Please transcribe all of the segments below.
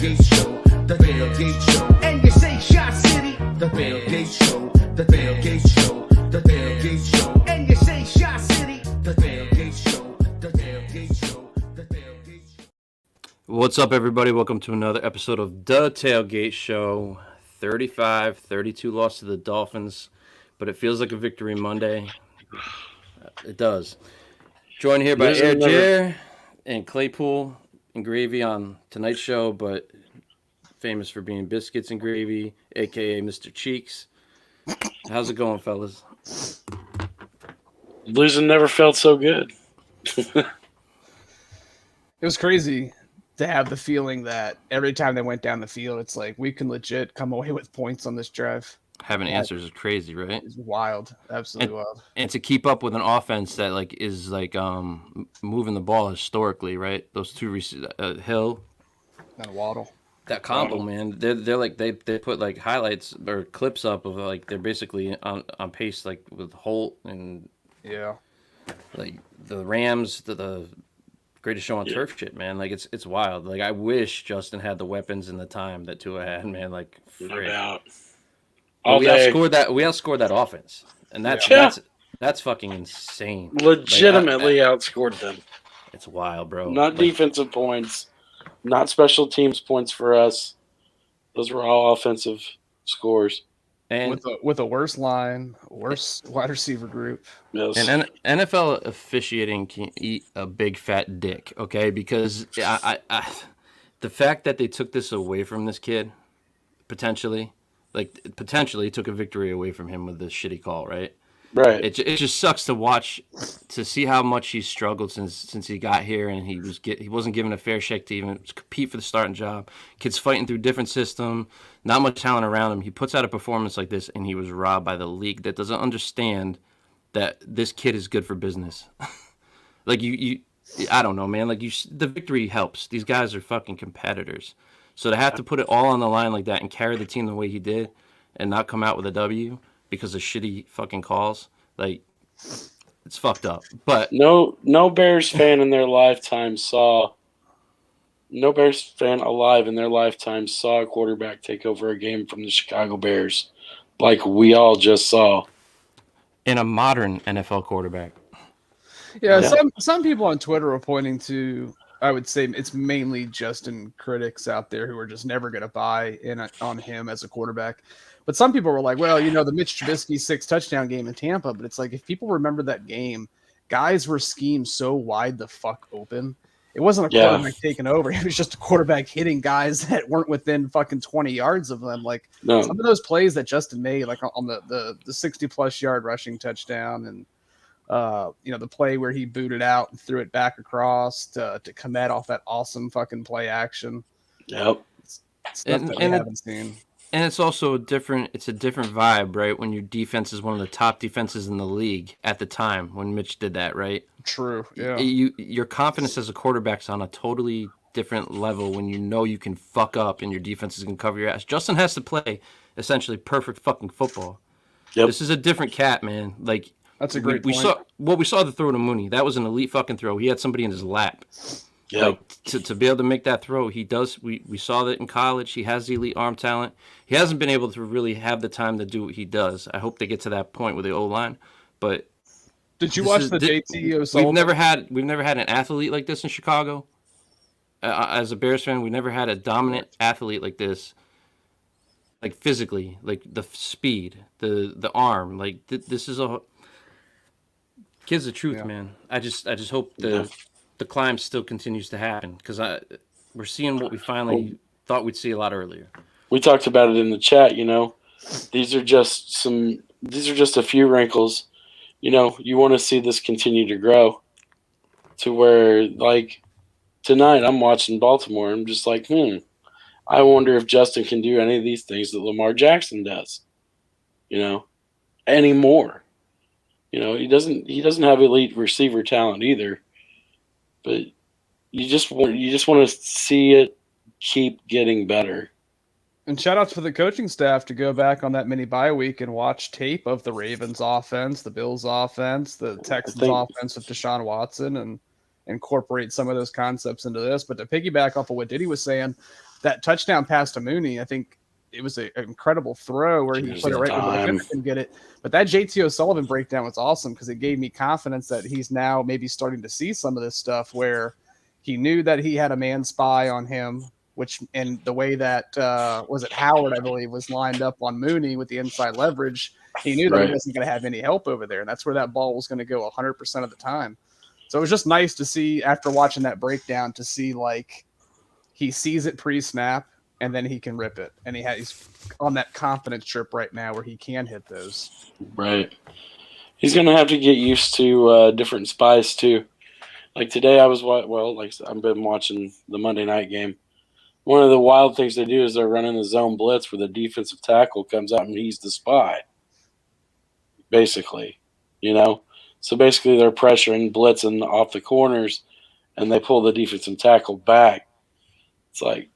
Tailgate Show, the Tailgate Show. And you say Shot City, the Tailgate Show, the Tailgate Show, the Tailgate Show. And you say Shot City, the Tailgate Show, the Tailgate Show, the Tailgate Show. What's up, everybody? Welcome to another episode of The Tailgate Show. 35-32 loss to the Dolphins, but it feels like a victory Monday. It does. Joined here by Air Jer and Claypool and Gravy on tonight's show, but famous for being Biscuits and Gravy, a.k.a. Mr. Cheeks. How's it going, fellas? Losing never felt so good. It was crazy to have the feeling that every time they went down the field, it's like we can legit come away with points on this drive. Having answers is craady, right? It's wild, absolutely wild. And to keep up with an offense that is moving the ball historically, right? Those two Hill And Waddle. That combo, man. They're like they put like highlights or clips up of like they're basically on pace like with Holt and like the Rams the greatest show on turf shit, man. Like it's wild. Like I wish Justin had the weapons and the time that Tua had, man. Like No doubt. we outscored that offense, and that's fucking insane. Legitimately outscored them. It's wild, bro. Not defensive points, not special teams points for us. Those were all offensive scores. And with a worse line, worse wide receiver group. Yes. And NFL officiating can eat a big fat dick, okay? Because I the fact that they took this away from this kid, potentially took a victory away from him with this shitty call, right? Right. It just sucks to watch, to see how much he's struggled since he got here, and he wasn't given a fair shake to even compete for the starting job. Kids fighting through different system, not much talent around him. He puts out a performance like this, and he was robbed by the league that doesn't understand that this kid is good for business. Like I don't know, man. Like the victory helps. These guys are fucking competitors. So to have to put it all on the line like that and carry the team the way he did, and not come out with a W because of shitty fucking calls, like it's fucked up. But no Bears fan in their lifetime saw a quarterback take over a game from the Chicago Bears like we all just saw. in a modern NFL quarterback. Yeah. Some people on Twitter are pointing to, I would say it's mainly Justin critics out there who are just never going to buy in on him as a quarterback. But some people were like, well, the Mitch Trubisky 6-touchdown game in Tampa. But it's like, if people remember that game, guys were schemed so wide the fuck open. It wasn't a quarterback taking over. It was just a quarterback hitting guys that weren't within fucking 20 yards of them. Like some of those plays that Justin made, like on the 60-plus yard rushing touchdown and the play where he booted out and threw it back across to Kmet off that awesome fucking play action. Yep. Stuff that we haven't seen. And it's also a different vibe, right? When your defense is one of the top defenses in the league at the time when Mitch did that, right? True. Yeah. Your confidence as a quarterback's on a totally different level when you know you can fuck up and your defense is going to cover your ass. Justin has to play essentially perfect fucking football. Yep. This is a different cat, man. Like that's a great point. We saw the throw to Mooney. That was an elite fucking throw. He had somebody in his lap. Yeah. Like, to be able to make that throw, he does. We saw that in college. He has the elite arm talent. He hasn't been able to really have the time to do what he does. I hope they get to that point with the O-line. But did you watch the JT O'Sullivan? We've never had an athlete like this in Chicago. As a Bears fan, we never had a dominant athlete like this. Like physically, like the speed, the arm. Like this is a kid's the truth, man. I just hope the climb still continues to happen because we're seeing what we finally thought we'd see a lot earlier. We talked about it in the chat. These are just a few wrinkles. You want to see this continue to grow to where, like, tonight I'm watching Baltimore. I'm just like, I wonder if Justin can do any of these things that Lamar Jackson does, anymore. He doesn't have elite receiver talent either, but you just want to see it keep getting better. And shout out to the coaching staff to go back on that mini bye week and watch tape of the Ravens offense, the Bills offense, the Texans offense with Deshaun Watson, and incorporate some of those concepts into this. But to piggyback off of what Diddy was saying, that touchdown pass to Mooney, I think it was an incredible throw where he put it right where the defender can get it. But that JT O'Sullivan breakdown was awesome because it gave me confidence that he's now maybe starting to see some of this stuff where he knew that he had a man spy on him, and the way that was it Howard, I believe, was lined up on Mooney with the inside leverage. He knew that he wasn't going to have any help over there, and that's where that ball was going to go 100% of the time. So it was just nice to see after watching that breakdown to see like he sees it pre-snap and then he can rip it, and he's on that confidence trip right now where he can hit those. Right. He's going to have to get used to different spies too. Like today, I've been watching the Monday night game. One of the wild things they do is they're running the zone blitz where the defensive tackle comes out and he's the spy. Basically, So basically they're pressuring, blitzing off the corners, and they pull the defensive tackle back. It's like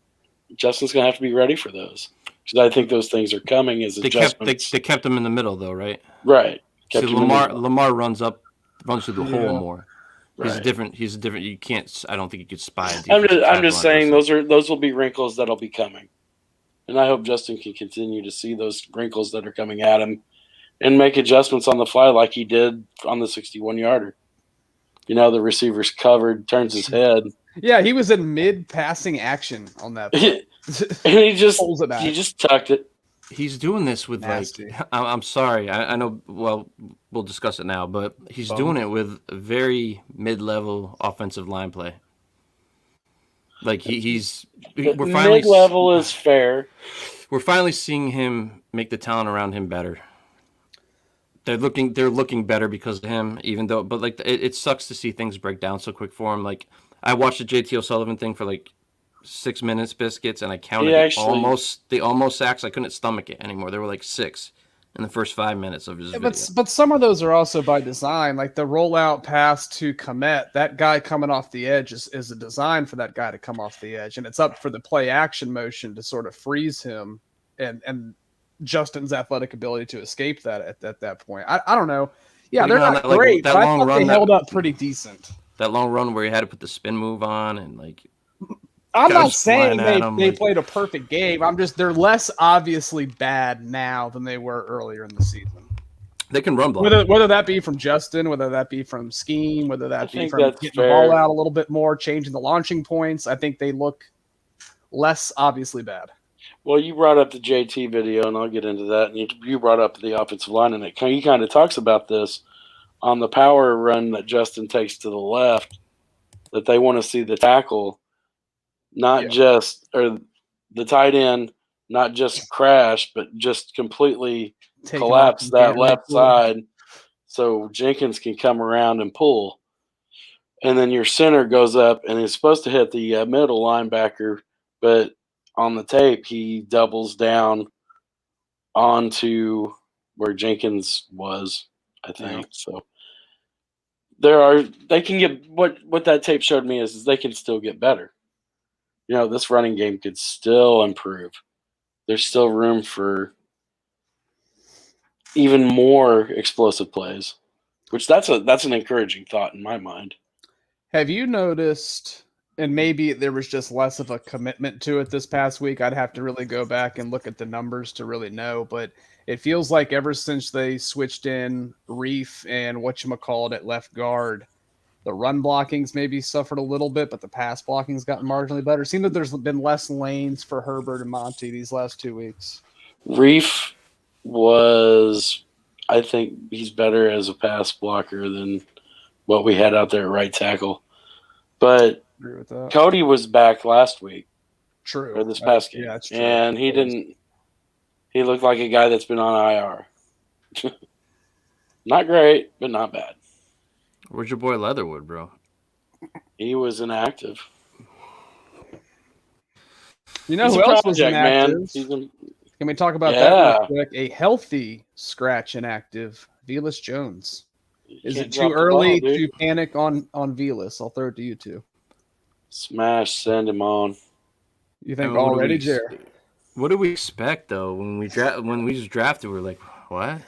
Justin's going to have to be ready for those. Because I think those things are coming as adjustments. They kept him in the middle, though, right? Right. So Lamar runs through the hole more. Right. He's a different. You can't. I don't think you could spy. I'm just saying those will be wrinkles that'll be coming, and I hope Justin can continue to see those wrinkles that are coming at him, and make adjustments on the fly like he did on the 61-yarder. The receiver's covered, turns his head. Yeah, he was in mid-passing action on that. And he just tucked it. He's doing this with nasty. I'm sorry. I know. Well, we'll discuss it now, but he's doing it with a very mid-level offensive line play. Like we're finally mid-level is fair. We're finally seeing him make the talent around him better. They're looking better because of him. Even though, but like it sucks to see things break down so quick for him. Like I watched the JT O'Sullivan thing for like 6 minutes, biscuits, and I counted the almost sacks. I couldn't stomach it anymore. There were like 6 in the first 5 minutes of his video. But some of those are also by design. Like the rollout pass to Komet, that guy coming off the edge is a design for that guy to come off the edge, and it's up for the play action motion to sort of freeze him and Justin's athletic ability to escape that at that point. I don't know. Yeah, they're not great, but I thought they held up pretty decent. That long run where he had to put the spin move on and like. I'm not saying they played a perfect game. They're less obviously bad now than they were earlier in the season. They can run block. Whether that be from Justin, whether that be from scheme, whether that be from getting the ball out a little bit more, changing the launching points, I think they look less obviously bad. Well, you brought up the JT video, and I'll get into that. And you brought up the offensive line, and he kind of talks about this on the power run that Justin takes to the left, that they want to see the tackle or the tight end, not just crash, but just completely collapse that left side so Jenkins can come around and pull. And then your center goes up and is supposed to hit the middle linebacker, but on the tape, he doubles down onto where Jenkins was, I think. Yeah. So they can get what that tape showed me is they can still get better. This running game could still improve. There's still room for even more explosive plays, which that's an encouraging thought in my mind. Have you noticed, and maybe there was just less of a commitment to it this past week, I'd have to really go back and look at the numbers to really know, but it feels like ever since they switched in Reef and whatchamacallit at left guard, the run blocking's maybe suffered a little bit, but the pass blocking's gotten marginally better. It seems that there's been less lanes for Herbert and Monty these last 2 weeks. Reef I think he's better as a pass blocker than what we had out there at right tackle. But agree with that. Cody was back last week. True. Or this past game. Yeah, that's true. And he looked like a guy that's been on IR. Not great, but not bad. Where's your boy Leatherwood, bro? He was inactive. You know who else was inactive? Can we talk about that real quick? A healthy scratch inactive, Velas Jones. Is it too early to panic on Velas? I'll throw it to you two. Smash, send him on. You think already, Jer? What do we expect though? When we just drafted, we're like, what?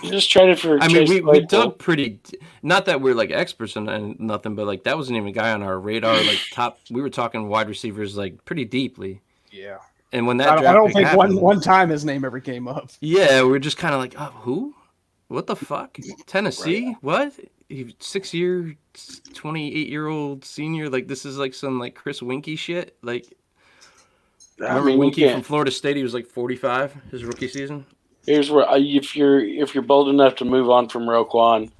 Just traded for. I mean, we dug pretty. Not that we're like experts and nothing, but like that wasn't even a guy on our radar. Like top, we were talking wide receivers like pretty deeply. yeah. And when that I don't pick think happened, one time his name ever came up. yeah, we are just kind of like, oh, who? What the fuck? Tennessee? What? He 6-year, 28-year-old senior? Like this is like some like Chris Winkie shit. Like I remember mean, you Winkie from can't. Florida State? He was like 45 his rookie season. Here's where if you're bold enough to move on from Roquan,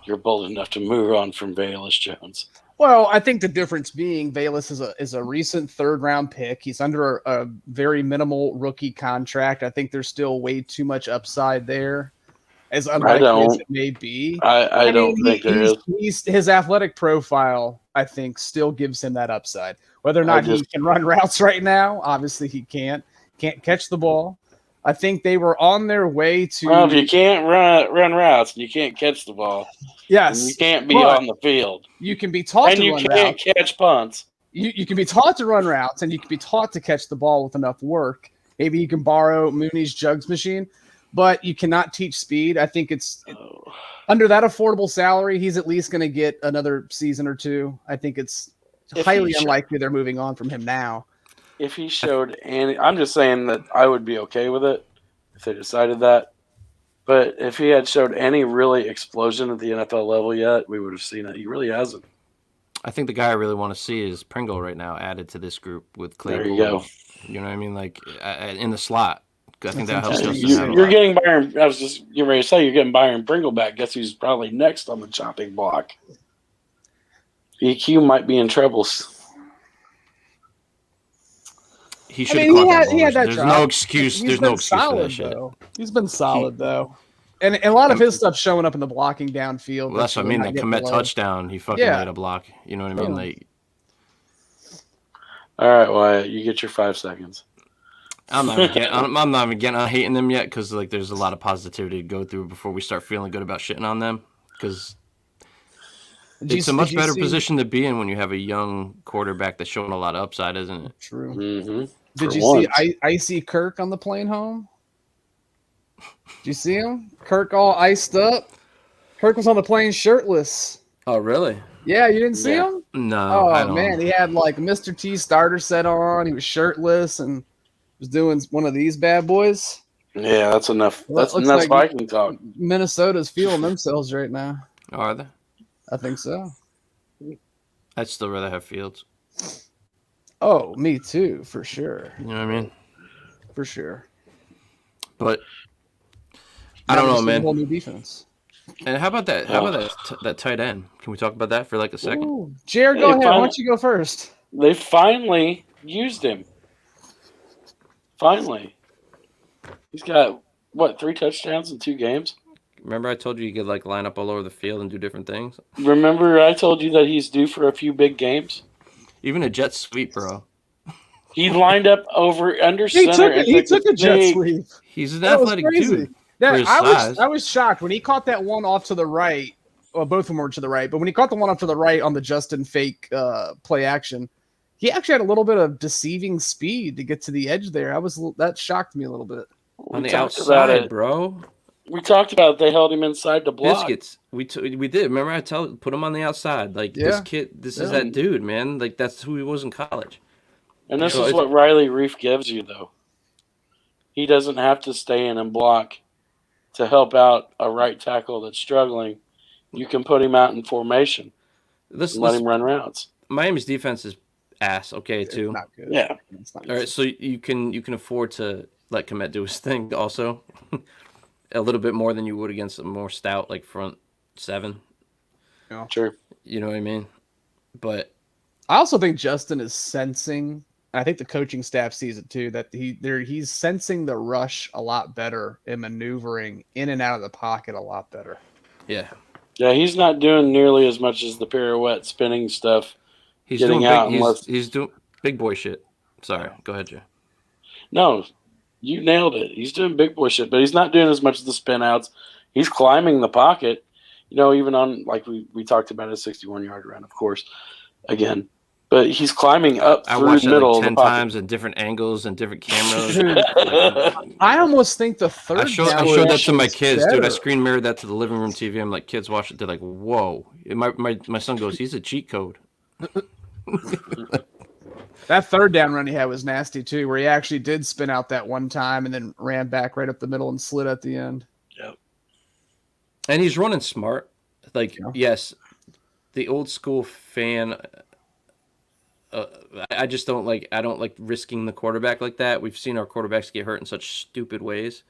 you're bold enough to move on from Velus Jones. Well, I think the difference being Velus is a recent 3rd-round pick. He's under a very minimal rookie contract. I think there's still way too much upside there, as unlikely as it may be. I don't think there is. His athletic profile, I think, still gives him that upside. Whether or not he can run routes right now, obviously he can't catch the ball. I think they were on their way to. Well, if you can't run routes and you can't catch the ball, yes, you can't be on the field. You can be taught and to you run can't routes. catch punts. You can be taught to run routes, and you can be taught to catch the ball with enough work. Maybe you can borrow Mooney's jugs machine, but you cannot teach speed. I think under that affordable salary, he's at least going to get another season or two. I think it's highly unlikely they're moving on from him now. If he showed any, I'm just saying that I would be okay with it if they decided that. But if he had showed any really explosion at the NFL level yet, we would have seen it. He really hasn't. I think the guy I really want to see is Pringle right now, added to this group with Clay. There you go. You know what I mean? Like in the slot. I think that helps. You're getting Byron. I was just getting ready to say you're getting Byron Pringle back. Guess who's probably next on the chopping block? EQ might be in troubles. He should have caught that ball. There's drop. no excuse. There's no excuse for that shit. He's been solid though, and a lot of his stuff showing up in the blocking downfield. Well, that's what I mean. That commit touchdown, he fucking made a block. You know what I mean? Like, all right, Wyatt, you get your 5 seconds. I'm not even getting on hating them yet because like there's a lot of positivity to go through before we start feeling good about shitting on them because it's a much better position to be in when you have a young quarterback that's showing a lot of upside, isn't it? True. Mm-hmm. Did you see Icy Kirk on the plane home? Did you see him? Kirk all iced up. Kirk was on the plane shirtless. Oh, really? Yeah, you didn't see him? No. Oh, man. He had like Mr. T starter set on. He was shirtless and was doing one of these bad boys. Yeah, that's enough. That's enough Viking talk. Minnesota's feeling themselves right now. Are they? I think so. I'd still rather have Fields. Oh, me too, for sure. You know what I mean? For sure. But I don't know, man. Whole new defense. And how about that? How about that tight end? Can we talk about that for like a second? Ooh. Jared, go ahead. Why don't you go first? They finally used him. Finally. He's got, 3 touchdowns in 2 games? Remember I told you could like line up all over the field and do different things? Remember I told you that he's due for a few big games? Even a jet sweep, bro. He lined up under center. He took a jet sweep. He's an athletic dude. I was shocked when he caught that one off to the right. Well, both of them were to the right, but when he caught the one off to the right on the Justin fake play action, he actually had a little bit of deceiving speed to get to the edge there. That shocked me a little bit. On the outside, bro. We talked about it. They held him inside the block. Biscuits. We did. Remember I put him on the outside. Like this kid, this is that dude, man. Like that's who he was in college. And this is what Riley Reef gives you, though. He doesn't have to stay in and block to help out a right tackle that's struggling. You can put him out in formation. Let him run routes. Miami's defense is ass. Okay, too. Not good. Yeah. All right, so you can afford to let Komet do his thing also. A little bit more than you would against a more stout like front 7. Yeah. Sure. You know what I mean? But I also think Justin is sensing, and I think the coaching staff sees it too, that he's sensing the rush a lot better and maneuvering in and out of the pocket a lot better. Yeah. Yeah, he's not doing nearly as much as the pirouette spinning stuff. He's doing big boy shit. Sorry. Go ahead, Jay. No, you nailed it. He's doing big boy shit, but he's not doing as much of the spin outs. He's climbing the pocket, even on, like we talked about, a 61-yard run, of course, again. But he's climbing up through the middle of the pocket. 10 times in different angles and different cameras. I almost think the third I showed that to my kids, dude. I screen mirrored that to the living room TV. I'm like, kids watch it. They're like, whoa. My son goes, he's a cheat code. That third down run he had was nasty too, where he actually did spin out that one time and then ran back right up the middle and slid at the end. Yep. And he's running smart. Like, Yeah. yes, the old school fan. I just don't like. I don't like risking the quarterback like that. We've seen our quarterbacks get hurt in such stupid ways.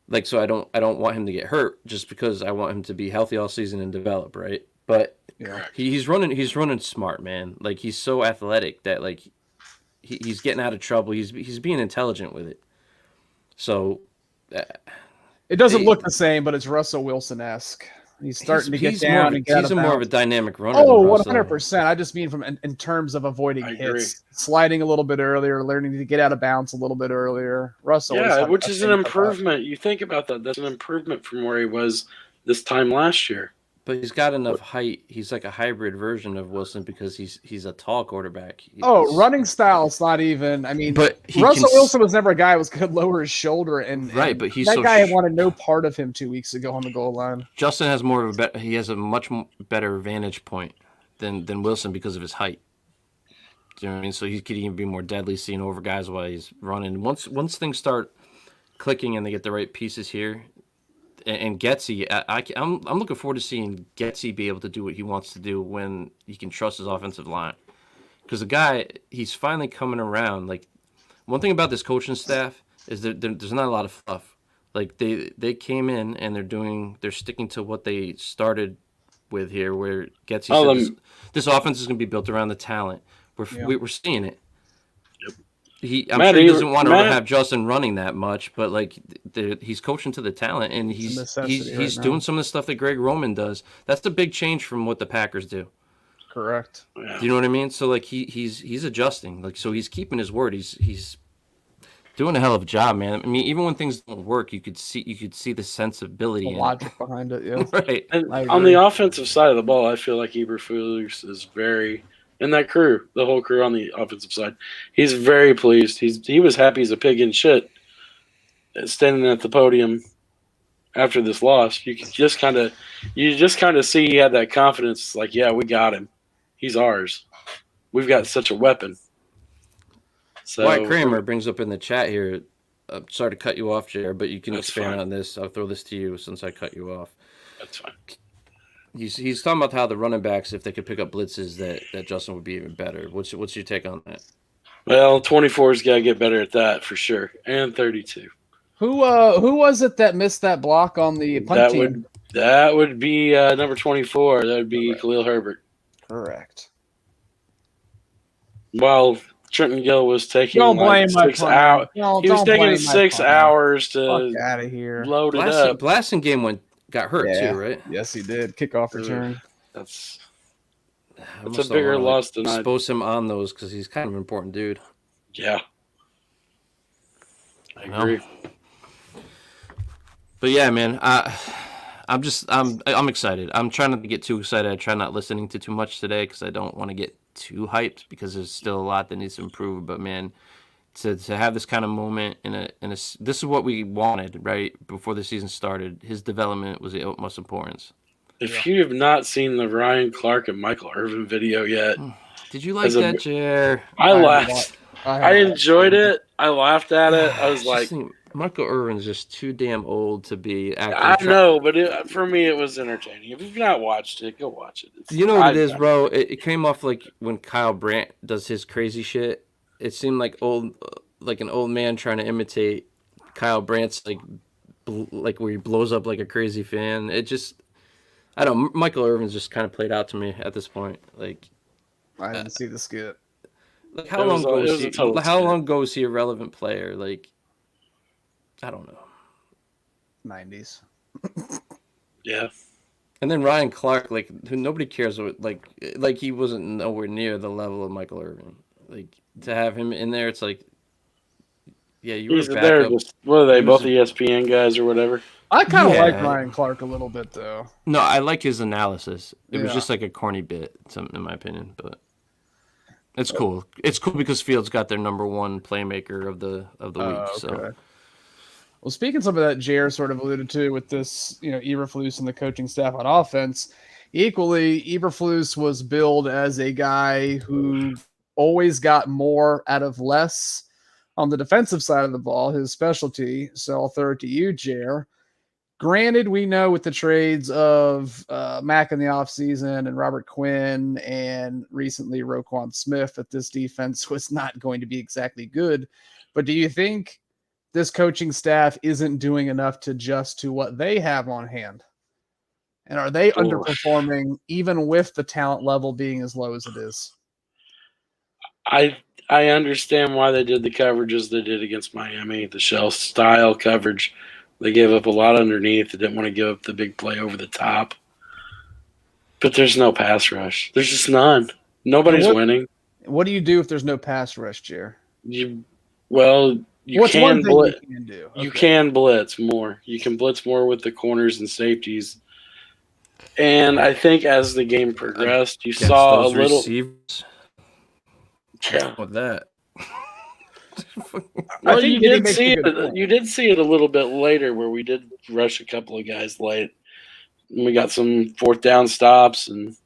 Like, so I don't want him to get hurt just because I want him to be healthy all season and develop, right? But Yeah. he's running smart, man. Like, he's so athletic that like he's getting out of trouble. He's being intelligent with it. So It doesn't look the same, but it's Russell Wilson-esque. He's starting to get down and get out he's of more of a bounds. dynamic runner. Oh, than Russell. 100%. I just mean from in terms of avoiding I hits, agree. sliding a little bit earlier, learning to get out of bounds a little bit earlier. Russell, Yeah, which is an improvement. You think about that. That's an improvement from where he was this time last year. But he's got enough height. He's like a hybrid version of Wilson because he's a tall quarterback. Running style's not even. I mean, but Russell Wilson was never a guy who could lower his shoulder, and right. But he's that so guy wanted no part of him 2 weeks ago on the goal line. Justin has more of a he has a much better vantage point than Wilson because of his height. Do you know what I mean? So he could even be more deadly seeing over guys while he's running. Once things start clicking and they get the right pieces here. And Getsy, I'm looking forward to seeing Getsy be able to do what he wants to do when he can trust his offensive line. Because the guy, he's finally coming around. Like, one thing about this coaching staff is that there's not a lot of fluff. Like, they came in and they're sticking to what they started with here, where Getsy said this offense is going to be built around the talent. We're seeing it. I'm sure he doesn't want to have Justin running that much, but like he's coaching to the talent, and he's doing some of the stuff that Greg Roman does. That's the big change from what the Packers do. Correct. Yeah. Do you know what I mean? So like he's adjusting, like so he's keeping his word. He's doing a hell of a job, man. I mean, even when things don't work, you could see the sensibility, the logic behind it. Yeah, right. And on the offensive side of the ball, I feel like Eberflus is very. And that crew, the whole crew on the offensive side, he's very pleased. He was happy as a pig in shit standing at the podium after this loss. You just kind of see he had that confidence. Like, yeah, we got him. He's ours. We've got such a weapon. So Wyatt Kramer brings up in the chat here. Sorry to cut you off, Jared, but you can expand on this. I'll throw this to you since I cut you off. That's fine. He's talking about how the running backs, if they could pick up blitzes, that Justin would be even better. What's your take on that? Well, 24's got to get better at that for sure, and 32. Who was it that missed that block on the punt team? That would be number 24. That would be Khalil Herbert. Correct. While Trenton Gill was taking Don't blame 6 hours. He was taking 6 hours to out of here. Load it up. Blasting game got hurt too, right? Yes, he did. Kickoff return. That's a bigger loss than expose him on those because he's kind of an important dude. Yeah, I agree. But yeah, man, I'm excited. I'm trying not to get too excited. I try not listening to too much today because I don't want to get too hyped because there's still a lot that needs to improve. But man, to have this kind of moment this is what we wanted right before the season started. His development was the utmost importance. If you have not seen the Ryan Clark and Michael Irvin video yet, did you like that, Jer? I laughed. I enjoyed it. I laughed at it. I was like, Michael Irvin's just too damn old to be acting. I know, but for me, it was entertaining. If you've not watched it, go watch it. You know what it is, bro? It came off like when Kyle Brandt does his crazy shit. It seemed like an old man trying to imitate Kyle Brandt's like where he blows up like a crazy fan. It just, I don't know. Michael Irvin's just kind of played out to me at this point. Like, I didn't see the skit. Like how long ago was he a relevant player? Like, I don't know. 90s. Yeah. And then Ryan Clark, like who nobody cares what, like he wasn't nowhere near the level of Michael Irvin. Like to have him in there, it's like, yeah, you were there. What are they? Both ESPN guys or whatever. I kind of like Ryan Clark a little bit though. No, I like his analysis. It was just like a corny bit, in my opinion, but it's cool. It's cool because Fields got their number one playmaker of the week. Okay. So. Well, speaking some of that, Jair sort of alluded to with this, Eberflus and the coaching staff on offense. Equally, Eberflus was billed as a guy who always got more out of less on the defensive side of the ball, his specialty. So I'll throw it to you, Jer. Granted, we know with the trades of Mack in the offseason and Robert Quinn and recently Roquan Smith that this defense was not going to be exactly good. But do you think this coaching staff isn't doing enough to adjust to what they have on hand? And are they underperforming even with the talent level being as low as it is? I understand why they did the coverages they did against Miami, the shell style coverage. They gave up a lot underneath. They didn't want to give up the big play over the top. But there's no pass rush. There's just none. Nobody's winning. What do you do if there's no pass rush, Jer? You What's can one thing blitz. you can do? You Okay. can blitz more. You can blitz more with the corners and safeties. And I think as the game progressed, you saw a little receivers. Yeah. With that. Well, think you Diddy did makes see a good it. point. You did see it a little bit later, where we did rush a couple of guys late. And we got some fourth down stops and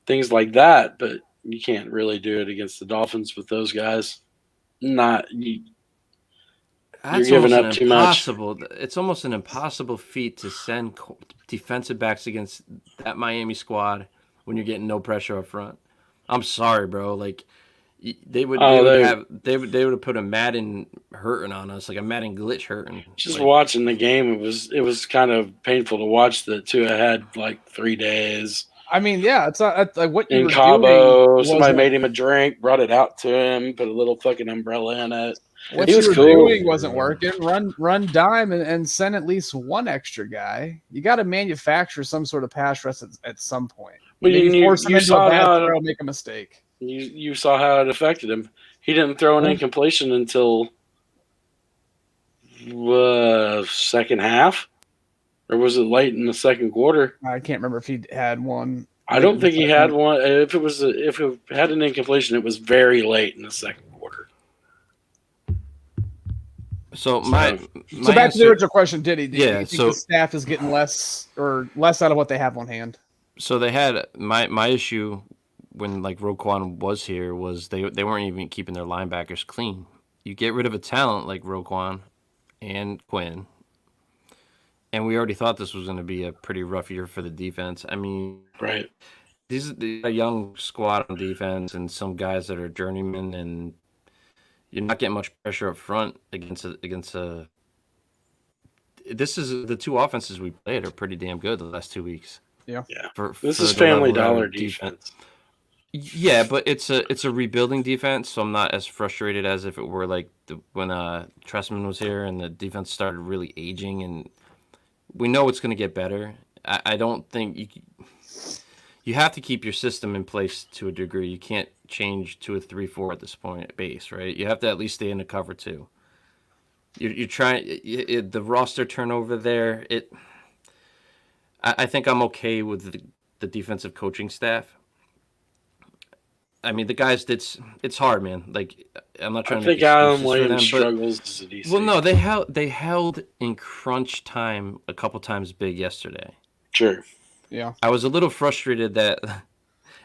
things like that. But you can't really do it against the Dolphins with those guys. That's giving almost up an too much. impossible. It's almost an impossible feat to send defensive backs against that Miami squad when you're getting no pressure up front. I'm sorry, bro. Like they would have put a Madden hurting on us, like a Madden glitch hurting. Just like, watching the game, it was kind of painful to watch that Tua had like 3 days. I mean, yeah, it's not like what you In were Cabo, doing. somebody made him a drink, brought it out to him, put a little fucking umbrella in it. What He you was were cool. doing wasn't working. Run dime and send at least one extra guy. You got to manufacture some sort of pass rush at some point. Well, Maybe you force him into saw a bad how throw, make a mistake. you saw how it affected him. He didn't throw an incompletion until second half, or was it late in the second quarter? I can't remember if he had one. I don't think he had one. If it had an incompletion, it was very late in the second quarter. So back answer, to the original question, do you think so the staff is getting less out of what they have on hand? So they had my issue when like Roquan was here was they weren't even keeping their linebackers clean. You get rid of a talent like Roquan and Quinn, and we already thought this was going to be a pretty rough year for the defense. I mean, right? These are a young squad on defense and some guys that are journeymen, and you're not getting much pressure up front against a. This is the two offenses we played are pretty damn good the last 2 weeks. Yeah. This is Family Dollar defense. Yeah, but it's a rebuilding defense, so I'm not as frustrated as if it were like when Tressman was here and the defense started really aging, and we know it's going to get better. I don't think you have to keep your system in place to a degree. You can't change to a 3-4 at this point at base, right? You have to at least stay in the cover two. You're trying the roster turnover there. I think I'm okay with the defensive coaching staff. I mean, the guys did. It's hard, man. Like I'm not trying to. I think Alan Williams struggles as a DC. Well, no, they held in crunch time a couple times big yesterday. Sure. Yeah. I was a little frustrated that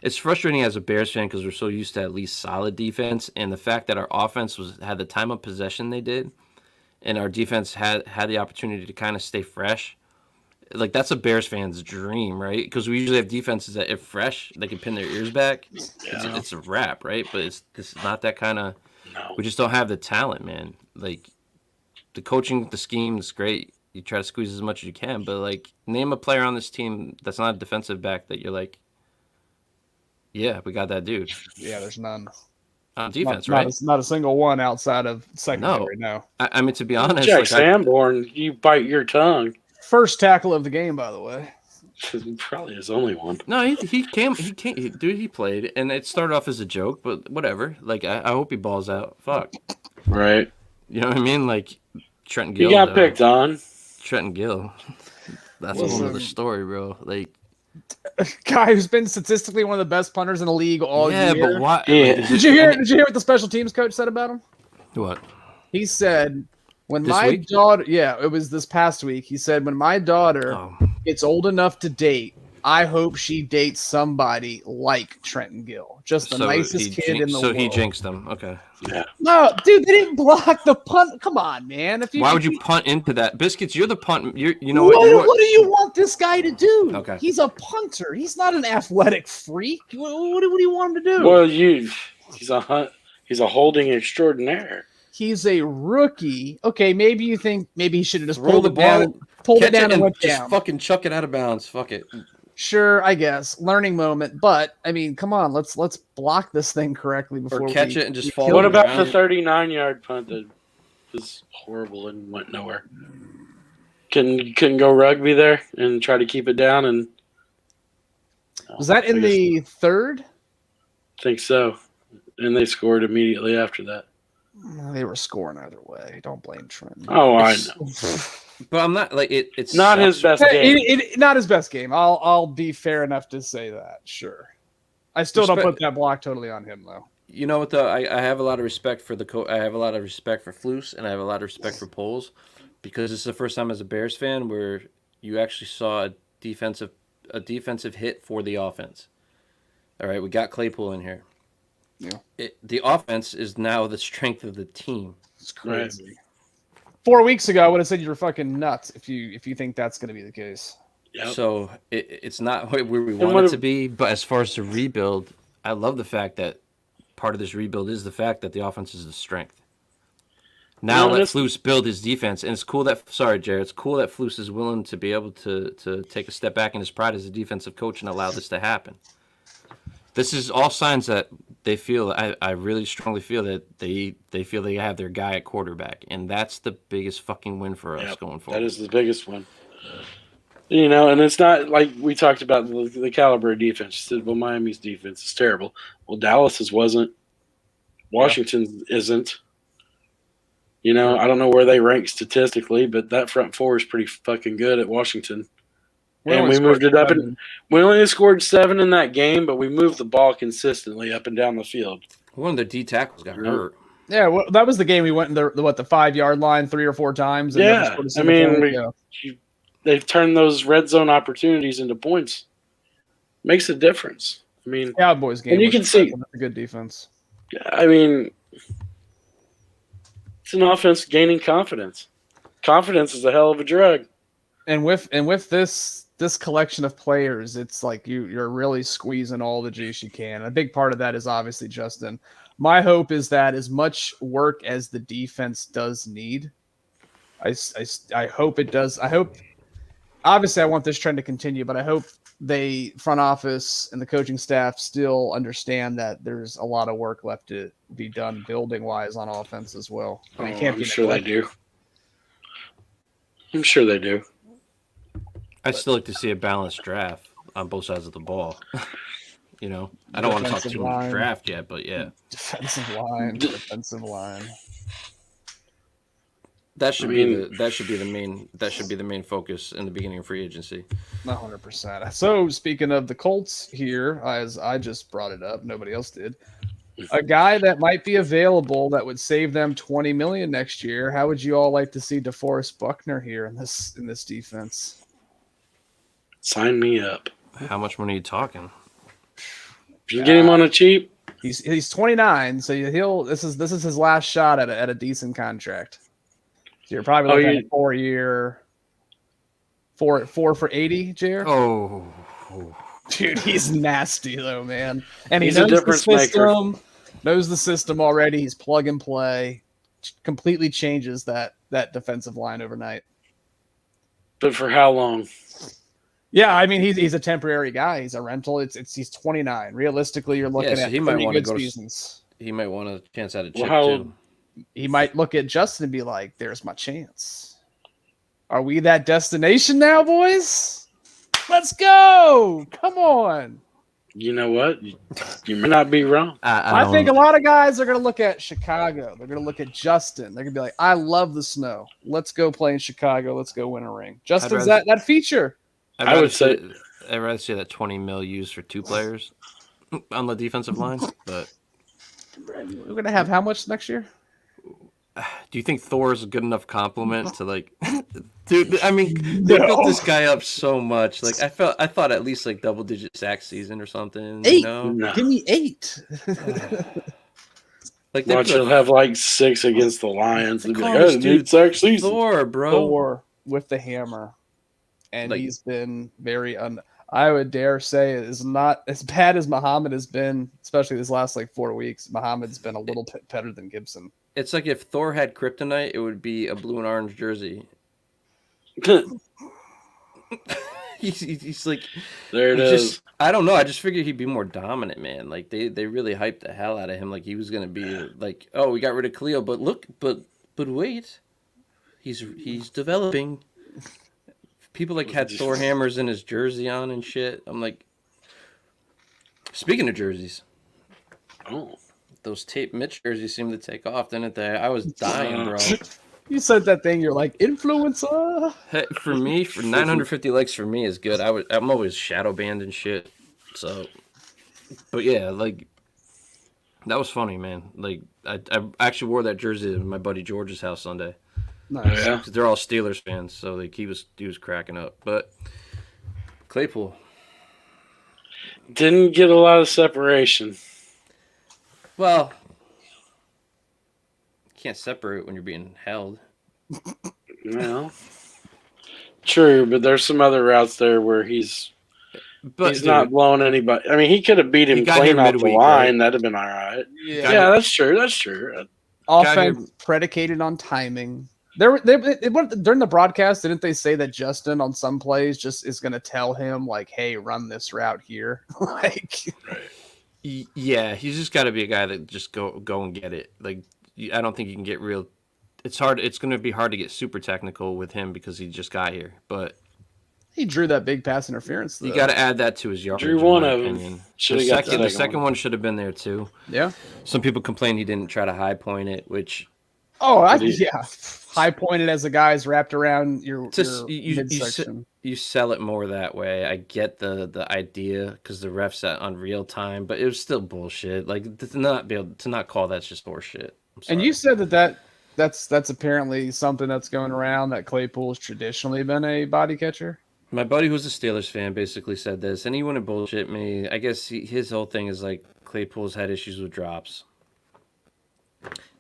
it's frustrating as a Bears fan because we're so used to at least solid defense, and the fact that our offense had the time of possession they did, and our defense had the opportunity to kind of stay fresh. Like that's a Bears fan's dream, right? Because we usually have defenses that, if fresh, they can pin their ears back. Yeah. It's a wrap, right? But this is not that kind of. No. We just don't have the talent, man. Like the coaching, the scheme is great. You try to squeeze as much as you can, but like name a player on this team that's not a defensive back that you're like, yeah, we got that dude. Yeah, there's none on defense, right? Not a single one outside of secondary. No. I mean, to be honest, Jack Sanborn, you bite your tongue. First tackle of the game, by the way. Probably his only one. No, he came, dude, he played, and it started off as a joke, but whatever. Like, I hope he balls out. Fuck. Right. You know what I mean? Like, Trenton Gill. He got picked on. Trenton Gill. That's a whole other story, bro. Like, guy who's been statistically one of the best punters in the league all year. Yeah, but why? Yeah. Did you hear what the special teams coach said about him? What? He said, when This my week? daughter, it was this past week. He said, when my daughter gets old enough to date, I hope she dates somebody like Trenton Gill, just the nicest kid in the world. So he jinxed them. Okay. Yeah. No, dude, they didn't block the punt. Come on, man. Why would you punt into that? Biscuits, you're the punt. You know what? what? What do you want this guy to do? Okay. He's a punter. He's not an athletic freak. What do you want him to do? Well, he's a holding extraordinaire. He's a rookie. Okay, maybe you think maybe he should have just Roll pulled the it down, ball, pulled it catch down, it, and went just down. fucking chuck it out of bounds. Fuck it. Sure, I guess learning moment, but I mean, come on, let's block this thing correctly before Or catch it and just fall. What about around. the 39-yard punt that was horrible and went nowhere? Couldn't go rugby there and try to keep it down, and was that in the third? I think so, and they scored immediately after that. They were scoring either way. Don't blame Trent. Oh, I know. But I'm not like it. It's Not his best game. Not his best game. I'll be fair enough to say that. Sure, I still don't put that block totally on him though. You know what though? I have a lot of respect for I have a lot of respect for Flus, and I have a lot of respect for Poles, because it's the first time as a Bears fan where you actually saw a defensive hit for the offense. All right, we got Claypool in here. Yeah, the offense is now the strength of the team. it's crazy. Right. 4 weeks ago, I would have said you were fucking nuts if you think that's going to be the case. Yep. So it's not where we want it to be, but as far as the rebuild, I love the fact that part of this rebuild is the fact that the offense is the strength. Now let Flus build his defense, and it's cool that Jared, it's cool that Flus is willing to be able to take a step back in his pride as a defensive coach and allow this to happen. This is all signs that they feel. I really strongly feel that they feel they have their guy at quarterback, and that's the biggest fucking win for us going forward. That is the biggest one. You know, and it's not like we talked about the caliber of defense. You said, well, Miami's defense is terrible. Well, Dallas's wasn't. Washington's isn't. You know, I don't know where they rank statistically, but that front four is pretty fucking good at Washington. And we moved it up, and we only scored 7 in that game, but we moved the ball consistently up and down the field. One of the D tackles got hurt. Yeah, well, that was the game we went in the 5-yard line 3 or 4 times. And yeah, I mean, they've turned those red zone opportunities into points. Makes a difference. I mean, Cowboys game, and you can see a good defense. Yeah, I mean, it's an offense gaining confidence. Confidence is a hell of a drug. And with this collection of players, it's like you're really squeezing all the juice you can. A big part of that is obviously Justin. My hope is that as much work as the defense does need, I hope it does. I hope, obviously, I want this trend to continue, but I hope they front office and the coaching staff still understand that there's a lot of work left to be done building wise on offense as well. I mean, I'm sure they do. I'm sure they do. I'd still like to see a balanced draft on both sides of the ball. You know, I don't want to talk too much draft yet, but yeah. Defensive line. That should be the main focus in the beginning of free agency. 100%. So speaking of the Colts here, as I just brought it up, nobody else did. A guy that might be available that would save them $20 million next year. How would you all like to see DeForest Buckner here in this defense? Sign me up. How much money are you talking? If you get him on a cheap, he's 29, so this is his last shot at a decent contract. So you're probably looking at a 4-year, 4 for 80, Jared. Oh, dude, he's nasty though, man. And he's a difference maker. Knows the system already. He's plug and play. Completely changes that defensive line overnight. But for how long? Yeah, I mean he's a temporary guy. He's a rental. He's 29. Realistically, you're looking at he might want to go seasons. He might want a chance at a chip too. He might look at Justin and be like, "There's my chance." Are we that destination now, boys? Let's go! Come on. You know what? You may not be wrong. I think a lot of guys are going to look at Chicago. They're going to look at Justin. They're going to be like, "I love the snow. Let's go play in Chicago. Let's go win a ring." Justin's that feature. I would say I'd rather see that 20 mil used for 2 players on the defensive line, but we're gonna have how much next year? Do you think Thor is a good enough compliment to like, dude? I mean, they No. built this guy up so much. Like, I thought at least like double-digit sack season or something. 8. You know, No. Give me 8. like they Watch put he'll have like 6 against the Lions. they And be call like, this oh, dude dude, sack season. Thor, bro. Thor with the hammer, and Like- he's been very I would dare say it is not as bad as Muhammad has been, especially this last like 4 weeks. Muhammad's been a little bit better than Gibson. It's like if Thor had kryptonite, it would be a blue and orange jersey. He's like, There it he's is. just, I don't know. I just figured he'd be more dominant, man. Like they really hyped the hell out of him. Like he was gonna be like, oh, we got rid of Cleo, but look, but wait, he's developing. People like had Thor hammers in his jersey on and shit. I'm like, speaking of jerseys, Oh. those tape Mitch jerseys seemed to take off, didn't they? I was dying, bro. You said that thing. You're like influencer. Hey, for me, for 950 likes for me is good. I'm always shadow banned and shit. So, but yeah, like that was funny, man. Like I actually wore that jersey at my buddy George's house Sunday. Nice. Yeah. 'Cause they're all Steelers fans, so like he was cracking up. But Claypool, Didn't get a lot of separation. well, you can't separate when you're being held. Well, true, but there's some other routes there where he's But he's not blowing anybody. I mean, he could have beat He him got clean here off the midweek, line. right? That'd have been all right. Yeah. Yeah, that's true. That's true. Offense predicated on timing. During the broadcast, didn't they say that Justin on some plays just is going to tell him like, "Hey, run this route here"? Like, Yeah, he's just got to be a guy that just go and get it. Like I don't think you can get real. It's hard. It's going to be hard to get super technical with him because he just got here. But he drew that big pass interference. Though. you got to add that to his yardage. Drew in one my of 'em. opinion. Should've The got the second, the second second one should have been there too. Yeah. Some people complain he didn't try to high point it, which Oh, Did he- yeah. High pointed as a guy's wrapped around your just you midsection. sell it more that way. I get the idea because the refs on real time, but it was still bullshit. Like to not call that's just horseshit. And you said that's apparently something that's going around that Claypool's traditionally been a body catcher. My buddy who's a Steelers fan basically said this, and he wouldn't bullshit me. I guess his whole thing is like Claypool's had issues with drops.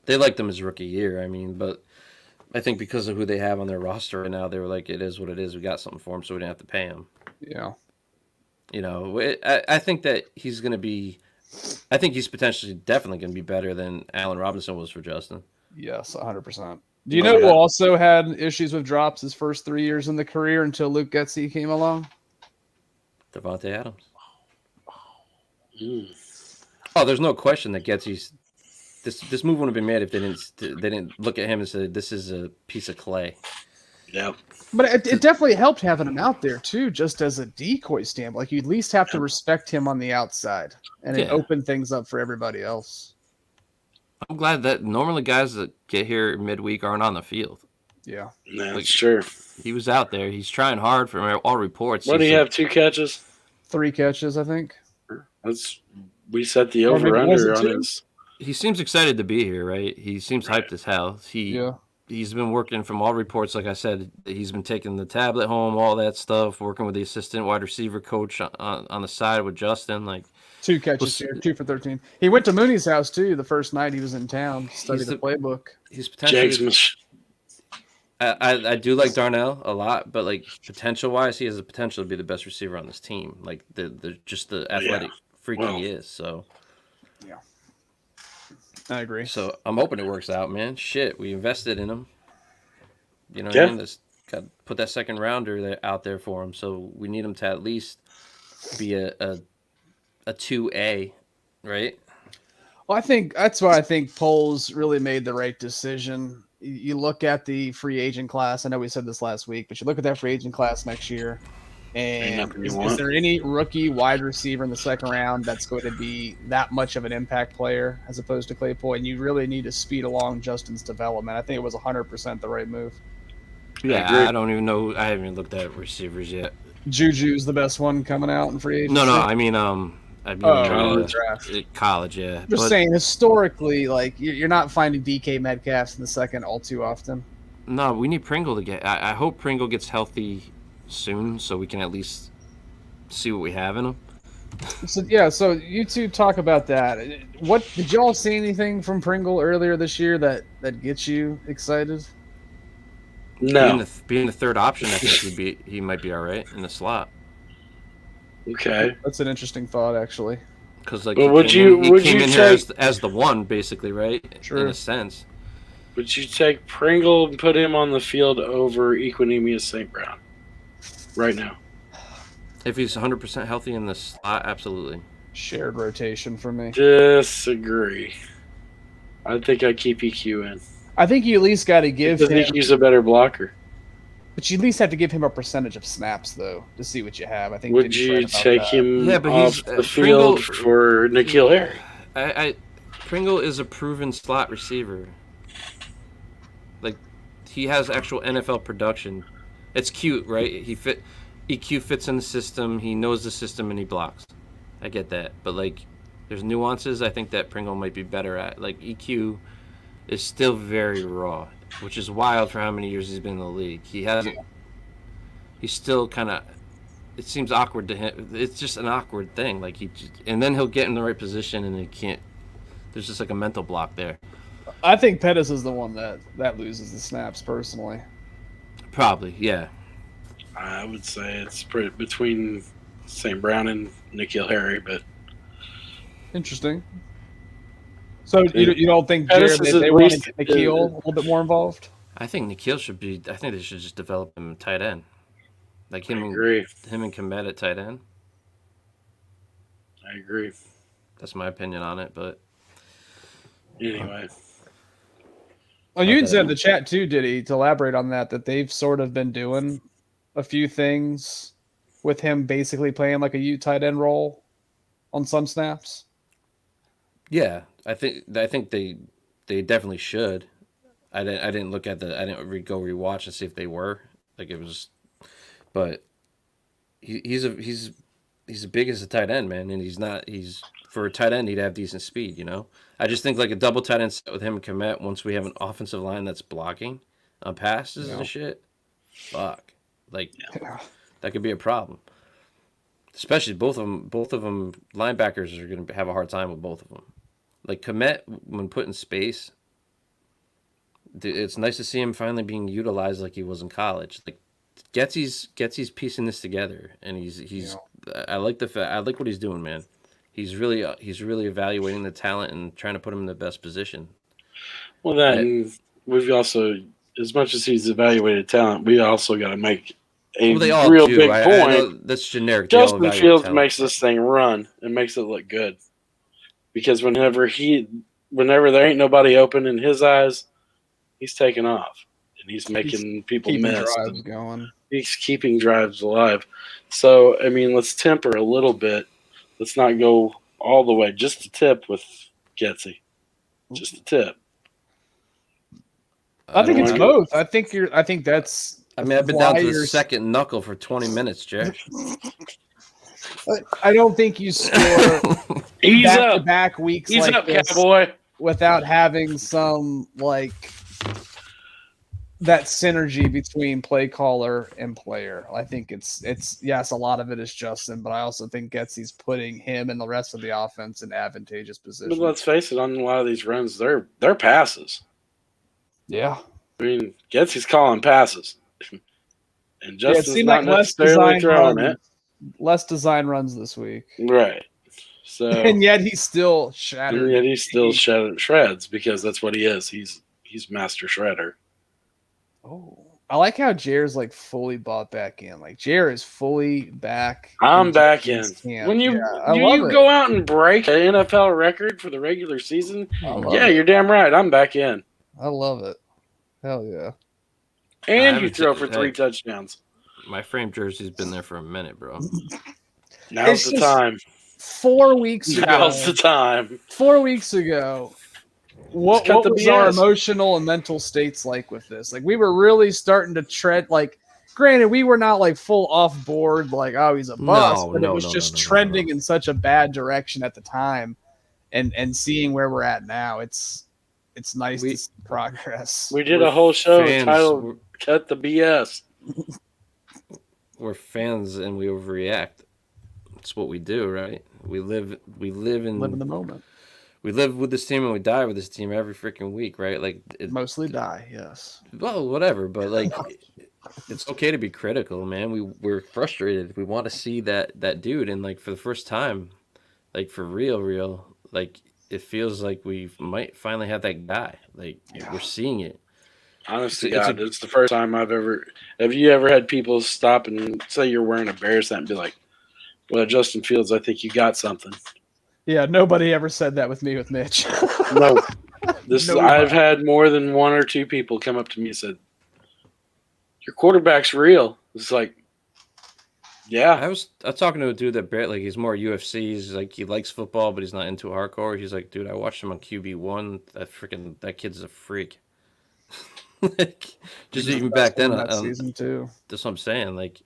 They liked him his rookie year, I mean, but I think because of who they have on their roster right now, they were like, it is what it is. We got something for him, so we didn't have to pay him. Yeah. You know, I think that he's going to be – I think he's potentially definitely going to be better than Allen Robinson was for Justin. Yes, 100%. Do you know who also had issues with drops his first 3 years in the career until Luke Getsy came along? Devontae Adams. Mm. Oh, there's no question that Getsy's this move wouldn't have been made if they didn't look at him and say this is a piece of clay. Yeah. But it definitely helped having him out there too, just as a decoy stamp. Like you at least have to respect him on the outside, and it Yeah. opened things up for everybody else. I'm glad that normally guys that get here midweek aren't on the field. Yeah. That's true. He was out there. He's trying hard from all reports. What do He's you like- have? 2 catches? 3 catches, I think. We set the Or maybe over was it under on 2? his. He seems excited to be here, right? He seems hyped as hell. Yeah. He's been working from all reports. Like I said, he's been taking the tablet home, all that stuff, working with the assistant wide receiver coach on the side with Justin. Like 2 catches here, 2 for 13. He went to Mooney's house too the first night he was in town, studied the playbook. he's Jags potentially. I do like Darnell a lot, but like potential wise, he has the potential to be the best receiver on this team. Like the just the athletic freak Wow. he is. So I agree. So I'm hoping it works out, man. Shit, we invested in him. You know what Yeah. I mean? Let's got put that second rounder out there for him. So we need him to at least be a 2A, right? Well, I think that's why I think Poles really made the right decision. You look at the free agent class. I know we said this last week, but you look at that free agent class next year, and nothing you is want. there any rookie wide receiver in the second round that's going to be that much of an impact player as opposed to Claypool? And you really need to speed along Justin's development. I think it was 100% the right move. Yeah, agree. I don't even know. I haven't even looked at receivers yet. Juju's the best one coming out in free agency. No, I mean, I mean, college. college, yeah. Just saying, historically, like you're not finding DK Metcalfs in the second all too often. No, we need Pringle to get. I hope Pringle gets healthy soon, so we can at least see what we have in him. So you two talk about that. What did y'all see anything from Pringle earlier this year that gets you excited? No. Being the third option, I think he might be all right in the slot. Okay. That's an interesting thought, actually. Because like, Well, he came in here as the one, basically, right? Sure. In a sense. Would you take Pringle and put him on the field over Equinemius St. Brown right now? If he's 100% healthy in the slot, absolutely. Shared rotation for me. Disagree. I think I keep EQ in. I think you at least got to give him. EQ's a better blocker. But you at least have to give him a percentage of snaps, though, to see what you have. I think. Would you take him off the Pringle, field for N'Keal Harry? Pringle is a proven slot receiver. Like, he has actual NFL production. It's cute, right? EQ fits in the system. He knows the system and he blocks. I get that, but like, there's nuances I think that Pringle might be better at. Like, EQ is still very raw, which is wild for how many years he's been in the league. He's still kind of. It seems awkward to him. It's just an awkward thing. Like and then he'll get in the right position and he can't. There's just like a mental block there. I think Pettis is the one that loses the snaps personally. Probably, yeah. I would say it's between St. Brown and N'Keal Harry, but interesting. So you don't think Jared they wanted N'Keal a little bit more involved? I think N'Keal should be. I think they should just develop him tight end, like him and Komet at tight end. I agree. That's my opinion on it, but anyway. Well, you said in the chat too, Diddy, to elaborate on that they've sort of been doing a few things with him basically playing like a U tight end role on some snaps. Yeah, I think they definitely should. I didn't look at I didn't go rewatch and see if they were like it was, but he's as big as a tight end, man, and he's for a tight end he'd have decent speed, you know. I just think like a double tight end set with him and Komet once we have an offensive line that's blocking on passes and shit. Fuck, like that could be a problem. Especially both of them linebackers are going to have a hard time with both of them. Like Komet, when put in space, it's nice to see him finally being utilized like he was in college. Like Getsy's piecing this together, and he's. I like what he's doing, man. He's really evaluating the talent and trying to put him in the best position. Well, and we've also, as much as he's evaluated talent, we also got to make a real big point. I know that's generic. Justin Fields makes this thing run and makes it look good. Because whenever there ain't nobody open in his eyes, he's taking off and he's making people miss. Drives going. He's keeping drives alive. So I mean, let's temper a little bit. Let's not go all the way. Just a tip with Getsy. Just a tip. I think it's both. I think that's. I mean, I've been down to the second knuckle for 20 minutes, Jack. I don't think you score back-to-back weeks Ease like up, this Cowboy. Without having some like that synergy between play caller and player. I think it's yes, a lot of it is Justin, but I also think Getsy's putting him and the rest of the offense in advantageous position. But let's face it, on a lot of these runs, they're passes. Yeah. I mean, Getsy's calling passes. And Justin's not necessarily throwing it. Less design runs this week. Right. So and yet he's still shattered. And yet he's still shreds because that's what he is. He's master shredder. Oh. I like how Jair's like fully bought back in. Like Jair is fully back. I'm back in. When you go out and break an NFL record for the regular season, you're damn right. I'm back in. I love it. Hell yeah. And you throw for 3 touchdowns. My frame jersey's been there for a minute, bro. Now's the time. 4 weeks ago. Now's the time. 4 weeks ago. What was our emotional and mental states like with this? Like we were really starting to tread, like granted, we were not like full off board, like, oh, he's a bust, but it was just trending in such a bad direction at the time. And seeing where we're at now, it's nice to see progress. We did a whole show titled "Cut the BS." We're fans and we overreact. It's what we do, right? We live in the moment. We live with this team and we die with this team every freaking week, right? Like mostly die, yes. Well, whatever, but like it's okay to be critical, man. We're frustrated. We want to see that dude, and like for the first time, like for real, like it feels like we might finally have that guy. Like we're seeing it. Honestly, it's the first time I've ever. Have you ever had people stop and say you're wearing a Bears hat and be like, "Well, Justin Fields, I think you got something." Yeah, nobody ever said that with me with Mitch. No, I've had more than one or two people come up to me and said, "Your quarterback's real." It's like, yeah. I was talking to a dude that like he's more UFC. He's like he likes football, but he's not into hardcore. He's like, dude, I watched him on QB1. That kid's a freak. Like, just even back then, season 2. That's what I'm saying. Like,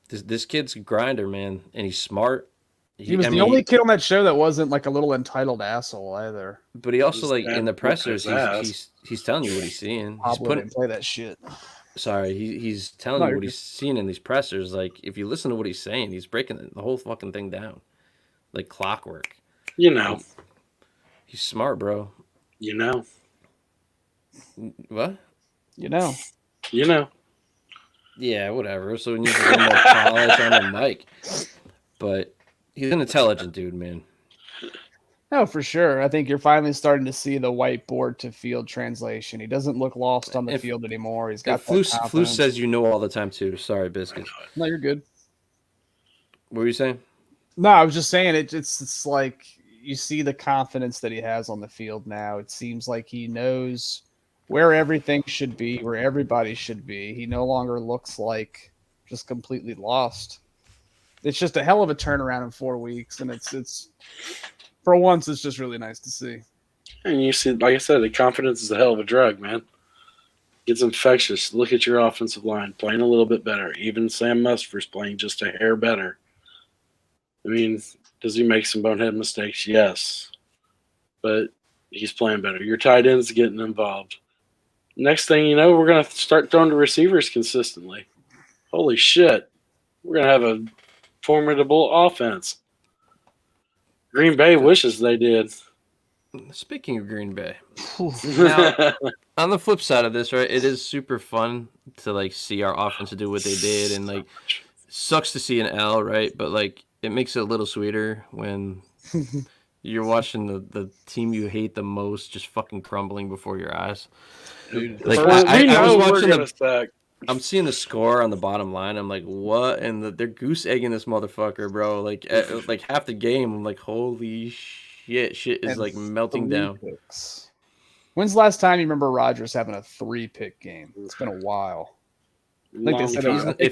this kid's a grinder, man, and he's smart. He was the only kid on that show that wasn't like a little entitled asshole either. But he also like in the pressers, he's telling you what he's seeing. He's didn't play that shit. Sorry, he's telling you what he's seeing in these pressers. Like, if you listen to what he's saying, he's breaking the whole fucking thing down, like clockwork. You know, he's smart, bro. You know. What? You know. Yeah, whatever. So we need to get more polish on the mic. But he's an intelligent dude, man. No, for sure. I think you're finally starting to see the whiteboard to field translation. He doesn't look lost on the field anymore. He's got Flus says you know all the time too. Sorry, Biscuit. No, you're good. What were you saying? No, I was just saying it's like you see the confidence that he has on the field now. It seems like he knows where everything should be, where everybody should be. He no longer looks like just completely lost. It's just a hell of a turnaround in 4 weeks, and it's for once, it's just really nice to see. And you see, like I said, the confidence is a hell of a drug, man. It's infectious. Look at your offensive line playing a little bit better. Even Sam Musfer's playing just a hair better. I mean, does he make some bonehead mistakes? Yes. But he's playing better. Your tight end's getting involved. Next thing you know, we're going to start throwing to receivers consistently. Holy shit. We're going to have a formidable offense. Green Bay wishes they did. Speaking of Green Bay, now, on the flip side of this, right, it is super fun to like see our offense do what they did, and like sucks to see an L, right? But like it makes it a little sweeter when you're watching the team you hate the most just fucking crumbling before your eyes. Dude, like I was watching I'm seeing the score on the bottom line. I'm like, what? And they're goose egging this motherfucker, bro. Like half the game, I'm like, holy shit! Shit is like melting down. Picks. When's the last time you remember Rodgers having a 3-pick game? It's been a while. I think they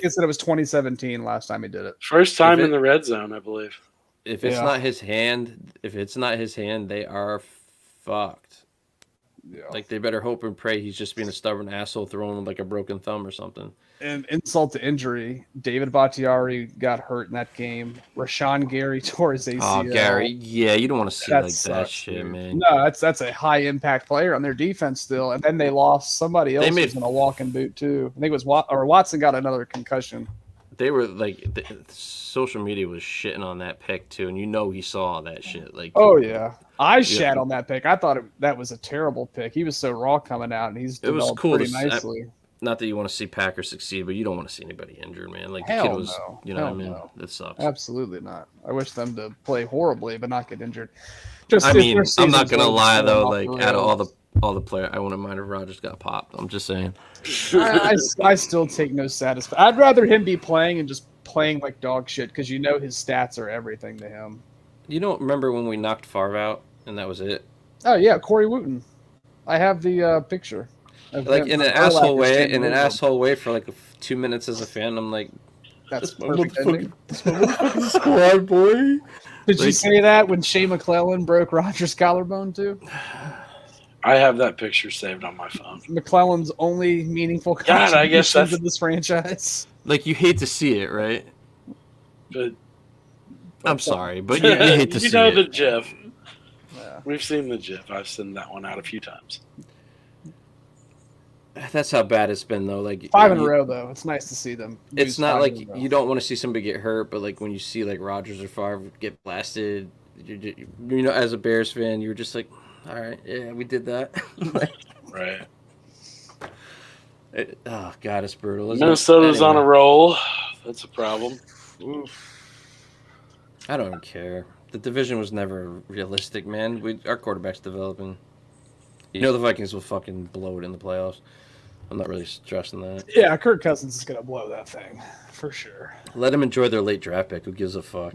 said it was 2017 last time he did it. First time in the red zone, I believe. If it's not his hand, they are fucked. Yeah. Like, they better hope and pray he's just being a stubborn asshole throwing like a broken thumb or something. And insult to injury, David Bakhtiari got hurt in that game. Rashawn Gary tore his ACL. Oh, Gary. Yeah, you don't want to see that shit, dude. Man. No, that's a high-impact player on their defense still. And then they lost somebody else who's in a walking boot, too. I think it was Watson got another concussion. They were like, social media was shitting on that pick too, and you know he saw that shit. Like, oh yeah, I shat on that pick. I thought that was a terrible pick. He was so raw coming out, and he's developed pretty nicely. Not that you want to see Packers succeed, but you don't want to see anybody injured, man. Like Hell the kid was, no. you know what I mean? No. That sucks. Absolutely not. I wish them to play horribly, but not get injured. I'm not gonna lie though. Like out of all the players, I wouldn't mind if Rodgers got popped. I'm just saying. I still take no satisfaction. I'd rather him be playing and just playing like dog shit because you know his stats are everything to him. You don't remember when we knocked Favre out and that was it? Oh yeah, Corey Wooten. I have the picture. Like in an asshole way, for like 2 minutes as a fan. I'm like, that's perfect ending. Squad boy. Did you say that when Shea McClellan broke Rodgers' collarbone too? I have that picture saved on my phone. McClellan's only meaningful God, I guess contribution to that's- this franchise. Like, you hate to see it, right? But I'm sorry, but you hate to you see know it. the GIF. Yeah. We've seen the GIF. I've sent that one out a few times. That's how bad it's been, though. Like 5 in a row, though. It's nice to see them. It's lose not 5 like in a row. you don't want to see somebody get hurt, but like when you see like Rodgers or Favre get blasted, you know, as a Bears fan, you were just like, all right, yeah, we did that. Right. Oh God, it's brutal. Isn't Minnesota's it? on a Anyway, roll. That's a problem. I don't care. The division was never realistic, man. Our quarterback's developing. You know the Vikings will fucking blow it in the playoffs. I'm not really stressing that. Yeah, Kirk Cousins is going to blow that thing for sure. Let them enjoy their late draft pick. Who gives a fuck?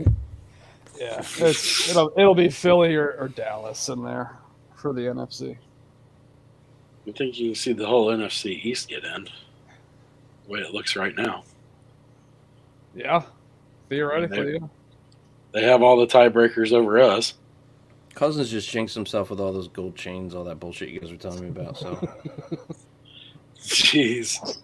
Yeah, it'll be Philly or Dallas in there for the NFC. I think you can see the whole NFC East get in. The way it looks right now. Yeah, theoretically. Yeah. They have all the tiebreakers over us. Cousins just jinxed himself with all those gold chains, all that bullshit you guys were telling me about. So, Jeez.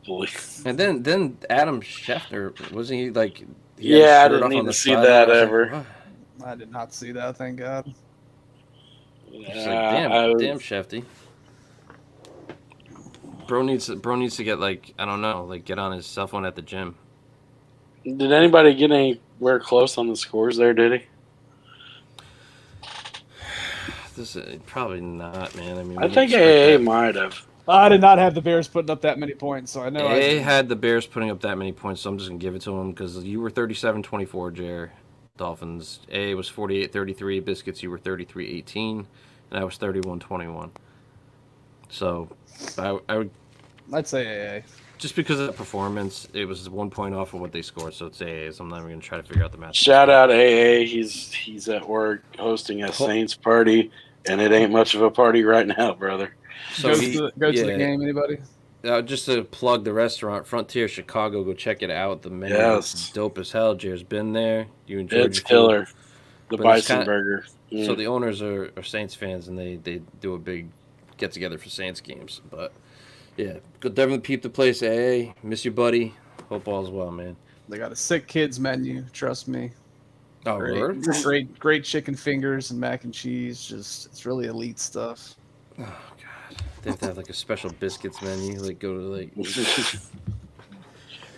Boy. and then Adam Schefter, wasn't he like? He Yeah, I had his shirt didn't off need on the to see sideline? that I was ever. Like, what? I did not see that. Thank God. It's like, damn, Shefty. Bro needs to get like, I don't know, like get on his cell phone at the gym. Did anybody get anywhere close on the scores there, did he? This probably not, man. I mean, I we think expect AA that. might have. I did not have the Bears putting up that many points, so I know AA had the Bears putting up that many points, so I'm just gonna give it to him because you were 37-24, Jer. Dolphins. AA was 48-33. Biscuits, you were 33-18, and I was 31-21. So, I would I'd say AA. just because of the performance, it was 1 point off of what they scored, so it's AA. So I'm not even gonna try to figure out the match. Shout out AA. He's at work hosting a Saints party, and it ain't much of a party right now, brother. So Go to the game, anybody? Just to plug the restaurant, Frontier Chicago, go check it out. The menu is dope as hell. Jer's been there. You enjoyed It's your food. killer. The But it's bison kinda- burger. So the owners are Saints fans, and they do a big get together for Saints games. But yeah, go definitely peep the place. AA, miss you, buddy. Hope all's well, man. They got a sick kids menu. Trust me. Oh, word? Great chicken fingers and mac and cheese. Just it's really elite stuff. Oh God, they have to have like a special biscuits menu. Like go to like.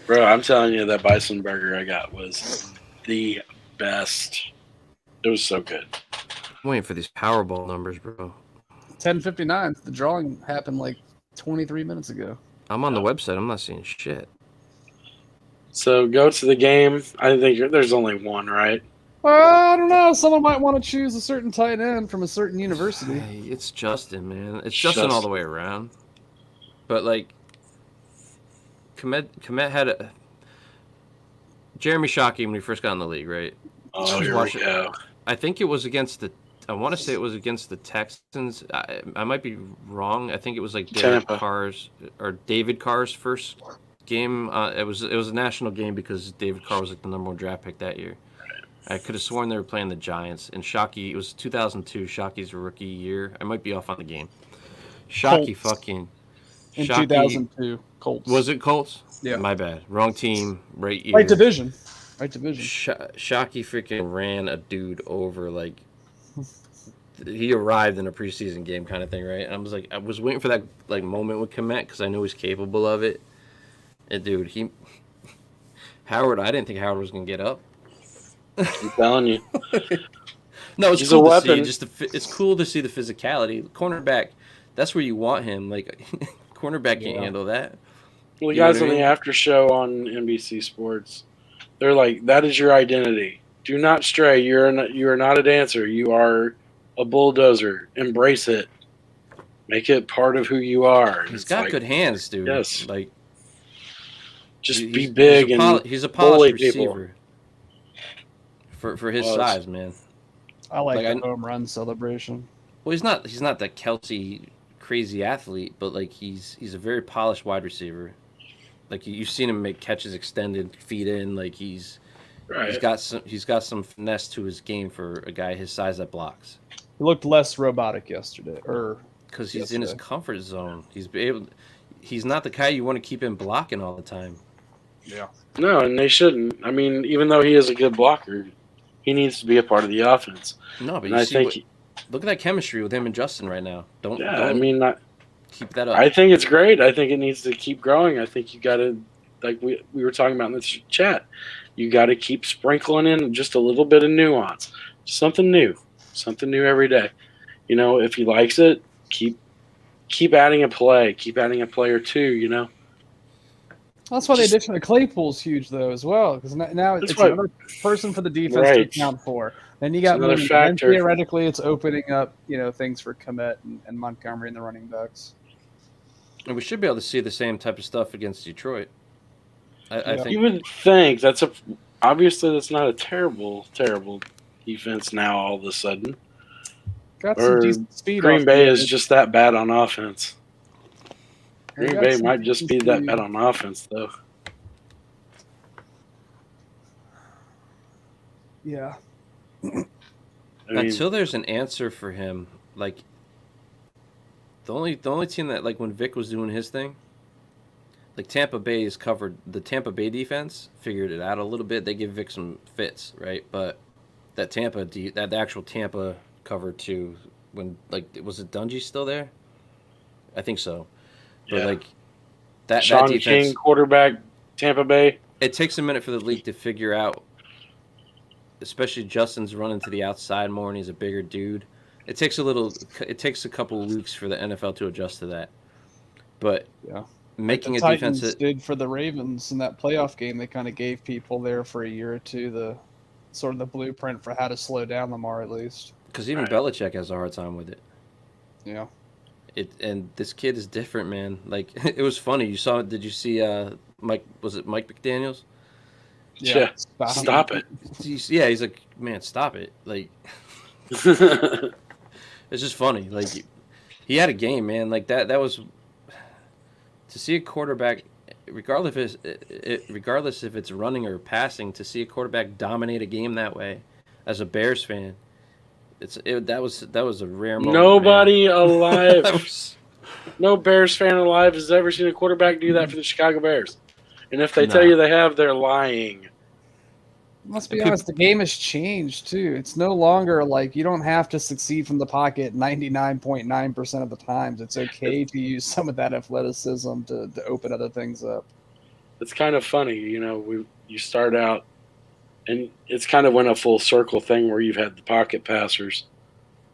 Bro, I'm telling you, that bison burger I got was the best. It was so good. I'm waiting for these Powerball numbers, bro. 10:59. The drawing happened like 23 minutes ago. I'm on the website. I'm not seeing shit. So go to the game. I think there's only one, right? Well, I don't know. Someone might want to choose a certain tight end from a certain university. Hey, it's Justin, man. It's Justin all the way around. But like, Komet had a Jeremy Shockey when he first got in the league, right? Oh, here we go. I think it was against the. I want to say it was against the Texans. I might be wrong. I think it was like David Carr's first game. It was a national game because David Carr was like the #1 draft pick that year. I could have sworn they were playing the Giants. And Shockey, it was 2002, Shockey's rookie year. I might be off on the game. Shockey fucking... In Shockey, 2002, Colts. Was it Colts? Yeah. My bad. Wrong team, right year. Right division. Shockey freaking ran a dude over, like... He arrived in a preseason game kind of thing, right? And I was waiting for that like moment with Komet because I know he's capable of it. And dude, Howard, I didn't think Howard was going to get up. I'm telling you. No, it's He's cool a to weapon. see. It's cool to see the physicality. Cornerback, that's where you want him. Like, cornerback can't handle that. Well, the You know guys what I on the mean? after show on NBC Sports, they're like, "That is your identity. Do not stray. You are not a dancer. You are a bulldozer. Embrace it. Make it part of who you are." And He's it's got like, good hands, dude. Yes. Like, just he's- be big he's a and bully polished people. receiver. For his Was. size, man. I like Like, the home run celebration. Well, he's not that Kelsey crazy athlete, but like he's a very polished wide receiver. Like you've seen him make catches extended, feet in. Like he's Right. got some finesse to his game for a guy his size that blocks. He looked less robotic yesterday, because he's in his comfort zone. He's not the guy you want to keep him blocking all the time. Yeah. No, and they shouldn't. I mean, even though he is a good blocker, he needs to be a part of the offense. No, but and I think look at that chemistry with him and Justin right now. Don't keep that up. I think it's great. I think it needs to keep growing. I think you got to, like we were talking about in the chat, you got to keep sprinkling in just a little bit of nuance, something new every day. You know, if he likes it, keep adding a play, keep adding a play or two. You know. That's why the addition of Claypool's huge, though, as well, because now it's another person for the defense to account for. Then you got another factor. And theoretically, it's opening up, things for Kmet and Montgomery and the running backs. And we should be able to see the same type of stuff against Detroit. I think you would think obviously that's not a terrible defense now. All of a sudden, got some decent speed. Green Bay is just that bad on offense. Green Bay might just be that bad on offense, though. Yeah. Until there's an answer for him, like the only team that, like, when Vic was doing his thing, like Tampa Bay is covered. The Tampa Bay defense figured it out a little bit. They give Vic some fits, right? But that the actual Tampa covered too. When, like, was it Dungy still there? I think so. But like that Sean defense, King, quarterback, Tampa Bay. It takes a minute for the league to figure out, especially Justin's running to the outside more, and he's a bigger dude. It takes a couple of weeks for the NFL to adjust to that. But making the a Titans defense did for the Ravens in that playoff game, they kind of gave people there for a year or two the sort of the blueprint for how to slow down Lamar, at least. Because even Belichick has a hard time with it. Yeah. And this kid is different, man. Like, it was funny. Did you see Mike? Was it Mike McDaniels? Yeah. Stop it. He's like, man, stop it. Like, it's just funny. Like, he had a game, man. Like that was to see a quarterback, regardless if it's running or passing, to see a quarterback dominate a game that way. As a Bears fan, that was a rare moment. Nobody alive, no Bears fan alive has ever seen a quarterback do that for the Chicago Bears. And if they tell you they have, they're lying. Let's be honest, the game has changed too. It's no longer like you don't have to succeed from the pocket 99.9% of the times. It's okay to use some of that athleticism to open other things up. It's kind of funny, you start out, and it's kind of went a full circle thing where you've had the pocket passers.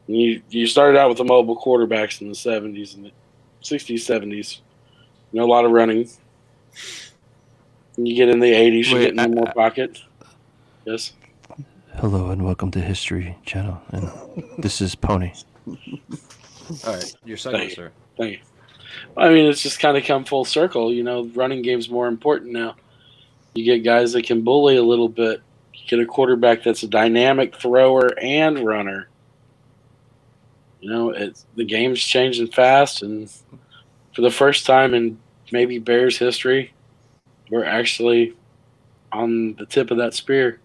And you started out with the mobile quarterbacks in the 70s and the 60s, 70s. A lot of running. And you get in the 80s, you get in more pocket. Yes. Hello and welcome to History Channel, and this is Pony. All right, your second, sir. Thank you. I mean, it's just kind of come full circle. Running game's more important now. You get guys that can bully a little bit. You get a quarterback that's a dynamic thrower and runner. The game's changing fast, and for the first time in maybe Bears history, we're actually on the tip of that spear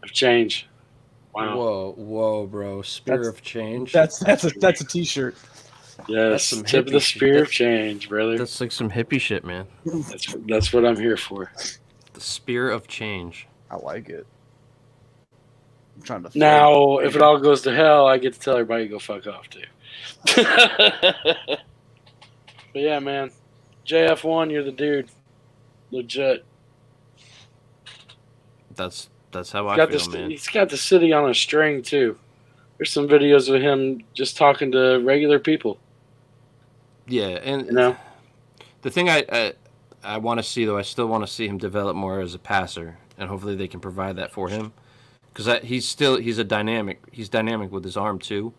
of change. Wow. Whoa, bro. Spear of change. That's a t-shirt. Yes, tip of the spear of change, brother. That's like some hippie shit, man. That's what I'm here for. The spear of change. I like it. I'm trying to. Now, if it all goes to hell, I get to tell everybody to go fuck off too. But yeah, man, JF1, you're the dude. Legit. That's how I feel, man. He's got the city on a string too. There's some videos of him just talking to regular people. Yeah, and the thing I want to see, though, I still want to see him develop more as a passer, and hopefully they can provide that for him, because he's dynamic with his arm too,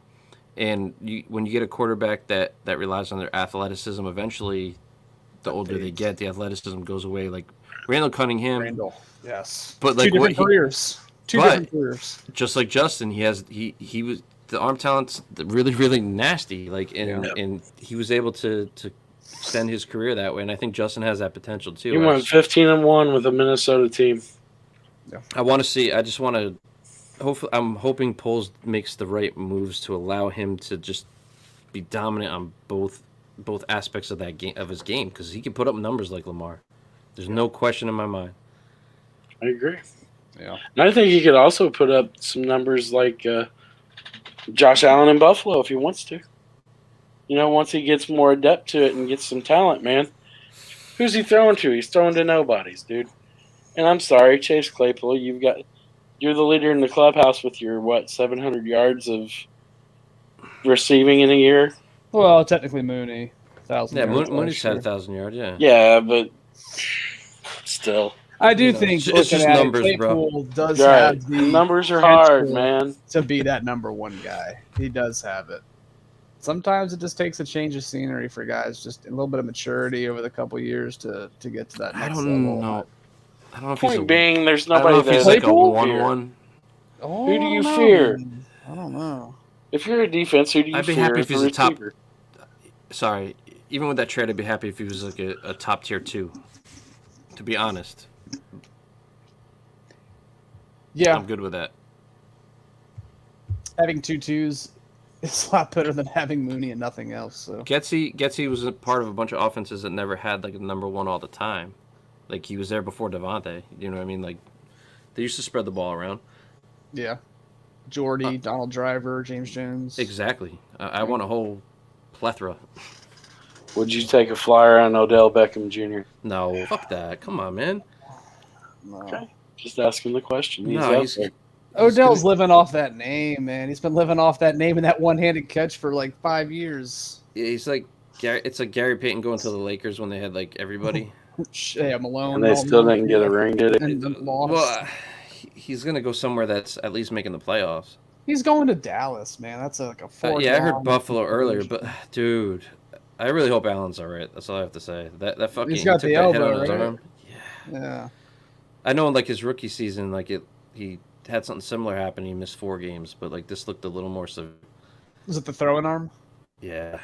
and when you get a quarterback that relies on their athleticism, eventually, the older they get, the athleticism goes away. Like Randall Cunningham, yes, but like two different careers. Just like Justin, he was the arm talent's really, really nasty. Like, and he was able to extend his career that way. And I think Justin has that potential too. He went 15-1 with a Minnesota team. Yeah. I just want to hopefully, I'm hoping Poles makes the right moves to allow him to just be dominant on both aspects of that game of his game because he can put up numbers like Lamar. There's no question in my mind. I agree. Yeah. And I think he could also put up some numbers like Josh Allen in Buffalo if he wants to. Once he gets more adept to it and gets some talent, man. Who's he throwing to? He's throwing to nobodies, dude. And I'm sorry, Chase Claypool, you're the leader in the clubhouse with your 700 yards of receiving in a year. Well, technically Mooney, 1,000. Yeah, yards Mooney's last had year. 1,000 yards. Yeah. Yeah, but still, I do think it's just numbers, Claypool does right. have the Numbers are hard, potential man. to be that number one guy. He does have it. Sometimes it just takes a change of scenery for guys, just a little bit of maturity over the couple years to get to that I next don't level. know. I don't know if he's Point a, being, there's I don't know nobody if he's there. like a Claypool? 1-1. Oh, Who do I you don't know, fear? man. I don't know. If you're a defense, who do you I'd be fear? happy if as he's a top- receiver? Sorry, even with that trade, I'd be happy if he was like a top tier 2. To be honest, Yeah, I'm good with that. having 2-2s is a lot better than having Mooney and nothing else. So Getsy was a part of a bunch of offenses that never had like a number one all the time. Like he was there before Devontae. You know what I mean? Like they used to spread the ball around. yeah, Jordy, Donald Driver, James Jones. Exactly. I want a whole plethora. Would you take a flyer on Odell Beckham Jr.? No, fuck that. Come on, man. No. Okay. Just asking the question. He's No, out he's- there. Odell's living off that name, man. He's been living off that name and that one-handed catch for like 5 years. He's like it's like Gary Payton going to the Lakers when they had like everybody. Yeah, Malone. And they still didn't get a ring, did it? And lost. Well, he's gonna go somewhere that's at least making the playoffs. He's going to Dallas, man. That's like a fourth. Yeah, I heard round Buffalo earlier, but dude, I really hope Allen's all right. That's all I have to say. That fucking He's got he took the that hit elbow, on his right? arm. Yeah. I know, in like his rookie season, like he had something similar happen. He missed 4 games, but like this looked a little more severe. Was it the throwing arm? Yeah,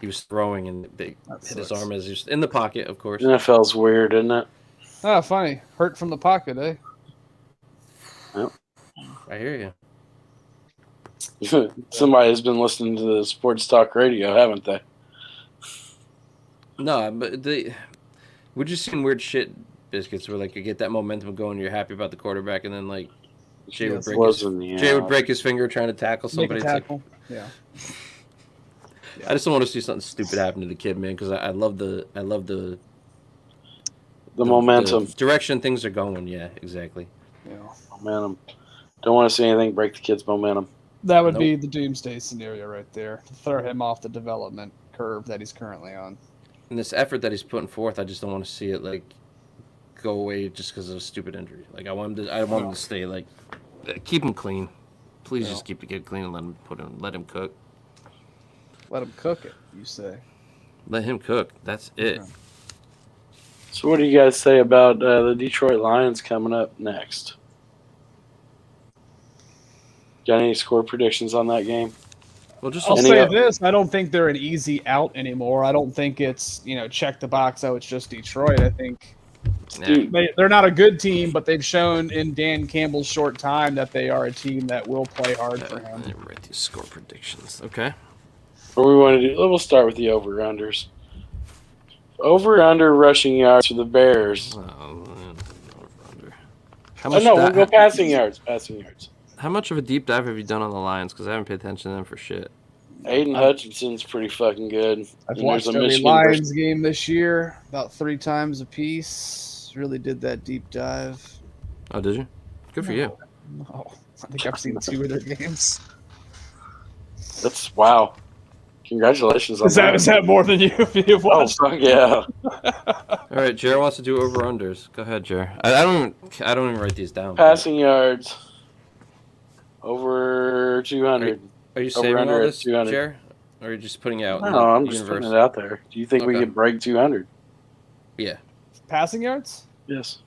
he was throwing and they That hit his sucks. arm as he was in the pocket, of course. NFL's weird, isn't it? Oh, funny. Hurt from the pocket, eh? I hear you. Somebody has been listening to the sports talk radio, haven't they? No, but we're just seeing weird shit, Biscuits, where like you get that momentum going, you're happy about the quarterback, and then like Jay would break his finger trying to tackle Make somebody. a It's like, tackle. Yeah. I just don't want to see something stupid happen to the kid, man, because I love the the momentum. the direction things are going. Yeah, exactly. Yeah. Momentum. Don't want to see anything break the kid's momentum. That would Nope. be the doomsday scenario right there. To throw him off the development curve that he's currently on. And this effort that he's putting forth, I just don't want to see it like go away just because of a stupid injury. Like I want him to stay like keep him clean. Please Yeah. just keep the kid clean and let him cook. Let him cook it, you say. Let him cook. That's it. Yeah. So what do you guys say about the Detroit Lions coming up next? Got any score predictions on that game? Well, just I'll Any say of- this: I don't think they're an easy out anymore. I don't think it's check the box. Oh, it's just Detroit. I think Dude, they're not a good team, but they've shown in Dan Campbell's short time that they are a team that will play hard for him. Let me write these score predictions. Okay. what we want to do? We'll start with the over/unders. Over/under rushing yards for the Bears. Oh, man. How Oh no, we'll go passing yards. Passing yards. How much of a deep dive have you done on the Lions? Because I haven't paid attention to them for shit. Aiden Hutchinson's pretty fucking good. I've And watched there's a every Michigan Lions game this year about 3 times a piece. Really did that deep dive. Oh, did you? Good for you. No, I think I've seen 2 of their games. That's wow. Congratulations on Is that more than you've Oh watched? fuck yeah! All right, Jared wants to do over unders. Go ahead, Jared. I don't even write these down. Passing yards over 200. Are you saving under all at this, 200. Jared? Or are you just putting it out? in No, the I'm just universe? putting it out there. Do you think we Okay. could break 200? Yeah. Passing yards? Yes.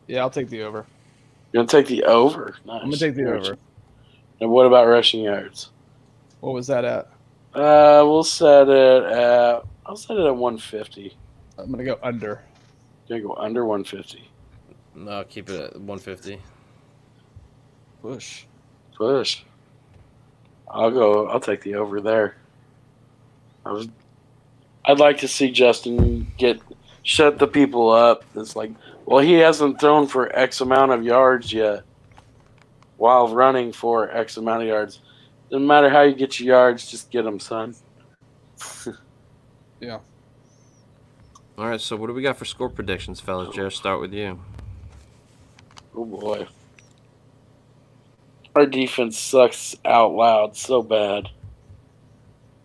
Yeah, I'll take the over. You're gonna take the over. Nice. I'm gonna take the over. And what about rushing yards? What was that at? We'll set it at. I'll set it at 150. I'm gonna go under. Gonna go under 150. No, keep it at 150. Push. Push. I'll take the over there. I'd like to see Justin shut the people up. It's like, well, he hasn't thrown for X amount of yards yet while running for X amount of yards. Doesn't matter how you get your yards, just get them, son. Yeah. All right, so what do we got for score predictions, fellas? Jared, start with you. Oh, boy. Our defense sucks out loud so bad.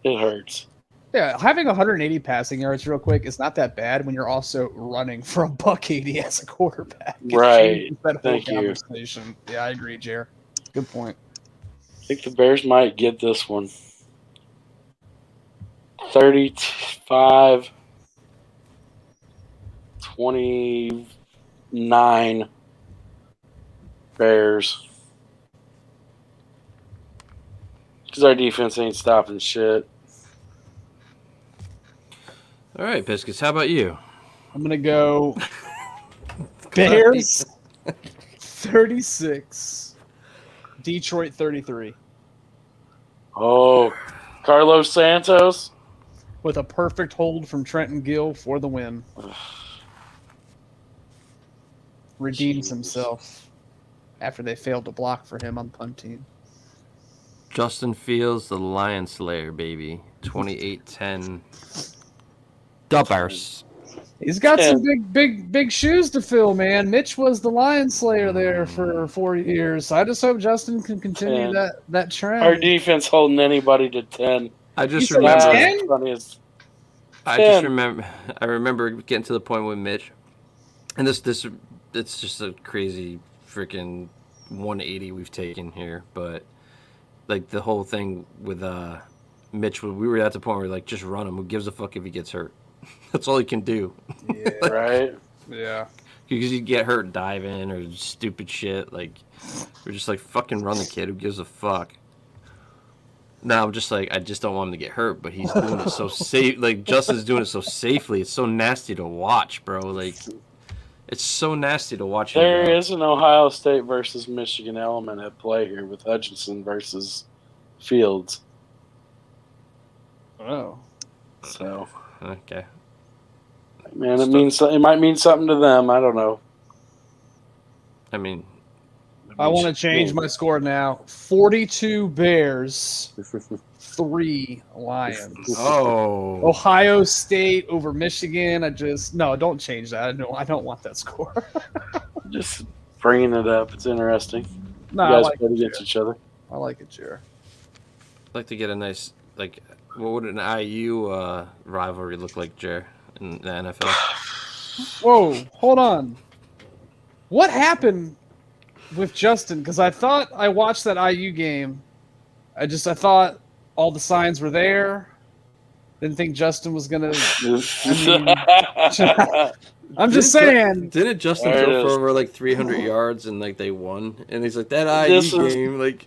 It hurts. Yeah, having 180 passing yards real quick is not that bad when you're also running for $180 as a quarterback. It Right. changes that whole Thank you. conversation. Yeah, I agree, Jer. Good point. I think the Bears might get this one. 35 29 Bears. Because our defense ain't stopping shit. All right, Biscuits, how about you? I'm going to go Bears 36, Detroit 33. Oh, Carlos Santos. With a perfect hold from Trenton Gill for the win. Redeems himself after they failed to block for him on punt team. Justin Fields, the Lion Slayer, baby. 28-10. Dubbers. He's got some big shoes to fill, man. Mitch was the Lion Slayer there for 4 years. I just hope Justin can continue that trend. Our defense holding anybody to 10. I just You said remember. 10? I remember getting to the point with Mitch, and it's just a crazy freaking 180 we've taken here. But like the whole thing with Mitch, we were at the point where like just run him. Who gives a fuck if he gets hurt? That's all he can do. Yeah. Right? Yeah. Because you get hurt diving or stupid shit. Like we're just like fucking run the kid. Who gives a fuck? Now I'm just like I just don't want him to get hurt, but he's doing it so safe. Like Justin's doing it so safely. It's so nasty to watch, bro. Like it's so nasty to watch. There is an Ohio State versus Michigan element at play here with Hutchinson versus Fields. Oh. So Okay. man, it might mean something to them. I don't know. I mean, I want to change my score now. 42 Bears, 3 Lions. oh, Ohio State over Michigan. Don't change that. I don't want that score. Just bringing it up. It's interesting. No, You I guys like played it, against Jer. each other. I like it, Jer. I'd like to get a nice what would an IU rivalry look like, Jer, in the NFL? Whoa, hold on. What happened with Justin? Because I thought I watched that IU game. I thought all the signs were there. Didn't think Justin was gonna. I'm just saying. Didn't Justin There it throw for is. over like 300 yards and like they won? And he's like that IU This is- game, like